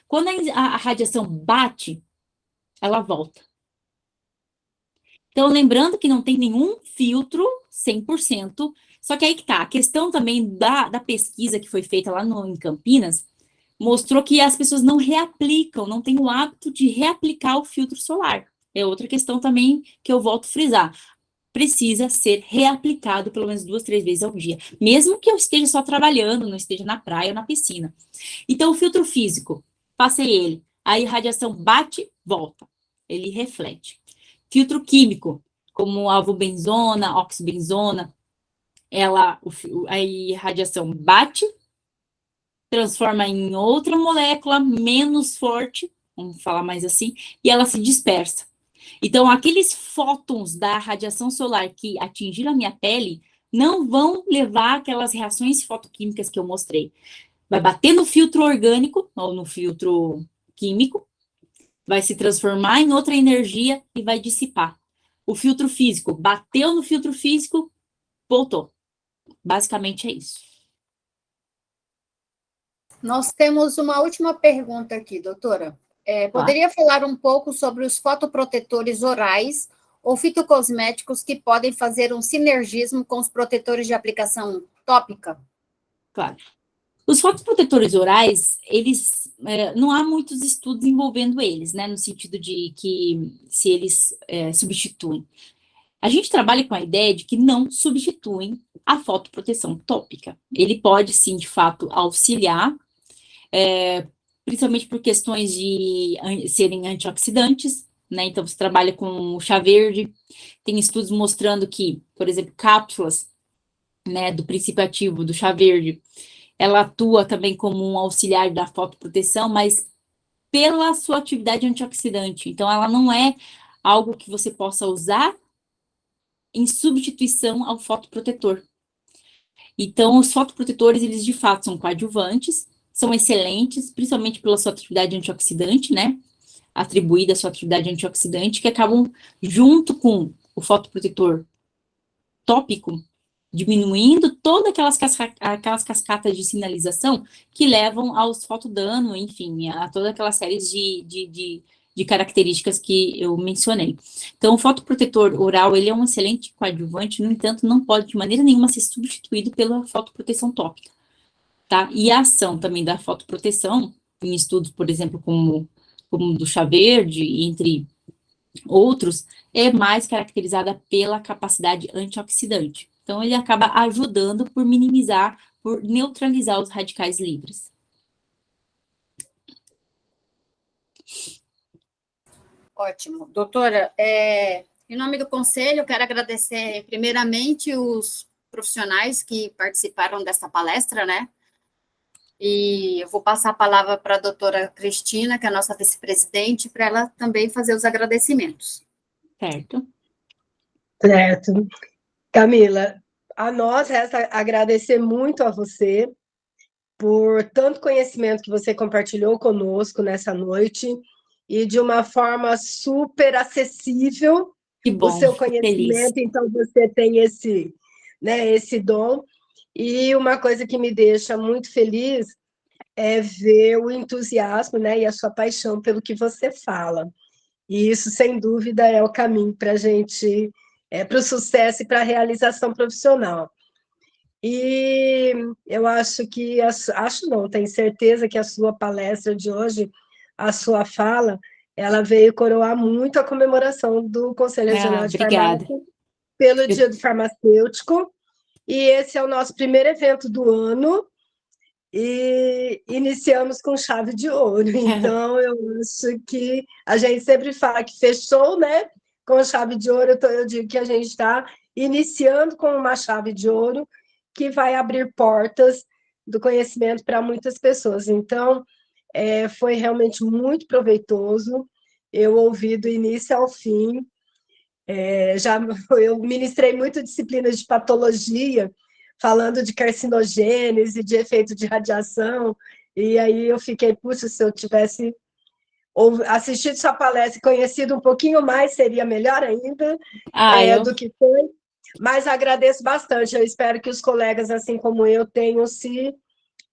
Quando a radiação bate, ela volta. Então, lembrando que não tem nenhum filtro 100%, só que aí que tá, a questão também da pesquisa que foi feita lá em Campinas, mostrou que as pessoas não reaplicam, não têm o hábito de reaplicar o filtro solar. É outra questão também que eu volto a frisar. Precisa ser reaplicado pelo menos 2, 3 vezes ao dia, mesmo que eu esteja só trabalhando, não esteja na praia ou na piscina. Então, o filtro físico, passei ele, a irradiação bate, volta, ele reflete. Filtro químico, como avobenzona, oxibenzona, a irradiação bate, transforma em outra molécula menos forte, vamos falar mais assim, e ela se dispersa. Então, aqueles fótons da radiação solar que atingiram a minha pele não vão levar aquelas reações fotoquímicas que eu mostrei. Vai bater no filtro orgânico, ou no filtro químico, vai se transformar em outra energia e vai dissipar. O filtro físico bateu no filtro físico, voltou. Basicamente é isso. Nós temos uma última pergunta aqui, doutora. Poderia falar um pouco sobre os fotoprotetores orais ou fitocosméticos que podem fazer um sinergismo com os protetores de aplicação tópica? Claro. Os fotoprotetores orais, não há muitos estudos envolvendo eles, né, no sentido de que se eles substituem. A gente trabalha com a ideia de que não substituem a fotoproteção tópica. Ele pode, sim, de fato, auxiliar, principalmente por questões de serem antioxidantes, né? Então, você trabalha com o chá verde, tem estudos mostrando que, por exemplo, cápsulas, né, do princípio ativo do chá verde, ela atua também como um auxiliar da fotoproteção, mas pela sua atividade antioxidante. Então, ela não é algo que você possa usar em substituição ao fotoprotetor. Então, os fotoprotetores, eles de fato são coadjuvantes, são excelentes, principalmente pela sua atividade antioxidante, né? Atribuída a sua atividade antioxidante, que acabam, junto com o fotoprotetor tópico, diminuindo todas aquelas cascatas de sinalização que levam aos fotodano, enfim, a toda aquela série de características que eu mencionei. Então, o fotoprotetor oral, ele é um excelente coadjuvante, no entanto, não pode de maneira nenhuma ser substituído pela fotoproteção tópica, tá? E a ação também da fotoproteção, em estudos, por exemplo, como do chá verde, entre outros, é mais caracterizada pela capacidade antioxidante. Então, ele acaba ajudando por minimizar por neutralizar os radicais livres. Ótimo. Doutora, em nome do Conselho, eu quero agradecer, primeiramente, os profissionais que participaram dessa palestra, né? E eu vou passar a palavra para a doutora Cristina, que é a nossa vice-presidente, para ela também fazer os agradecimentos. Certo. Certo. Camila, a nós resta agradecer muito a você por tanto conhecimento que você compartilhou conosco nessa noite e de uma forma super acessível Que o bom, seu fico feliz. conhecimento, então você tem esse dom. E uma coisa que me deixa muito feliz é ver o entusiasmo, né, e a sua paixão pelo que você fala. E isso, sem dúvida, é o caminho para a gente, para o sucesso e para a realização profissional. E eu acho que, acho não, tenho certeza que a sua palestra de hoje, a sua fala, ela veio coroar muito a comemoração do Conselho Regional de Obrigada. Farmácia pelo Dia do Farmacêutico, e esse é o nosso primeiro evento do ano, e iniciamos com chave de ouro. Então, eu acho que a gente sempre fala que fechou, né, com chave de ouro, então eu digo que a gente está iniciando com uma chave de ouro que vai abrir portas do conhecimento para muitas pessoas. Então, foi realmente muito proveitoso, eu ouvi do início ao fim, eu ministrei muito disciplinas de patologia, falando de carcinogênese, de efeito de radiação, e aí eu fiquei, puxa, se eu tivesse assistido sua palestra e conhecido um pouquinho mais, seria melhor ainda do que foi, mas agradeço bastante, eu espero que os colegas, assim como eu, tenham se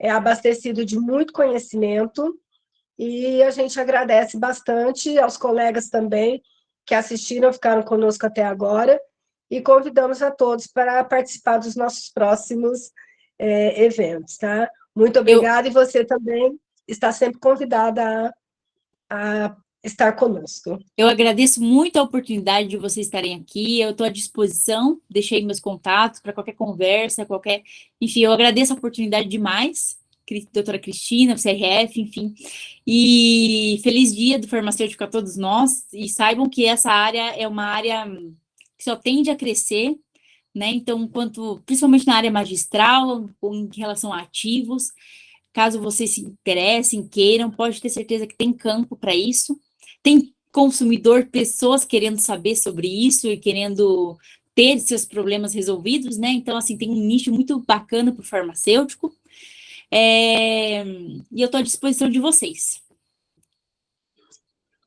abastecido de muito conhecimento, e a gente agradece bastante aos colegas também que assistiram, ficaram conosco até agora, e convidamos a todos para participar dos nossos próximos eventos, tá? Muito obrigada, e você também está sempre convidada a estar conosco. Eu agradeço muito a oportunidade de vocês estarem aqui, eu estou à disposição, deixei meus contatos para qualquer conversa, enfim, eu agradeço a oportunidade demais, doutora Cristina, CRF, enfim, e feliz dia do farmacêutico a todos nós, e saibam que essa área é uma área que só tende a crescer, né, então, principalmente na área magistral, em relação a ativos, caso vocês se interessem, queiram, pode ter certeza que tem campo para isso, tem consumidor, pessoas querendo saber sobre isso e querendo ter seus problemas resolvidos, né? Então, assim, tem um nicho muito bacana para o farmacêutico. E eu estou à disposição de vocês.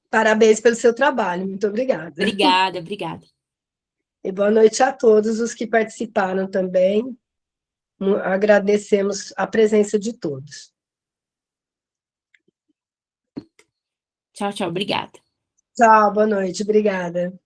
Parabéns pelo seu trabalho, muito obrigada. Obrigada, obrigada. E boa noite a todos os que participaram também. Agradecemos a presença de todos. Tchau, tchau, obrigada. Tchau, boa noite, obrigada.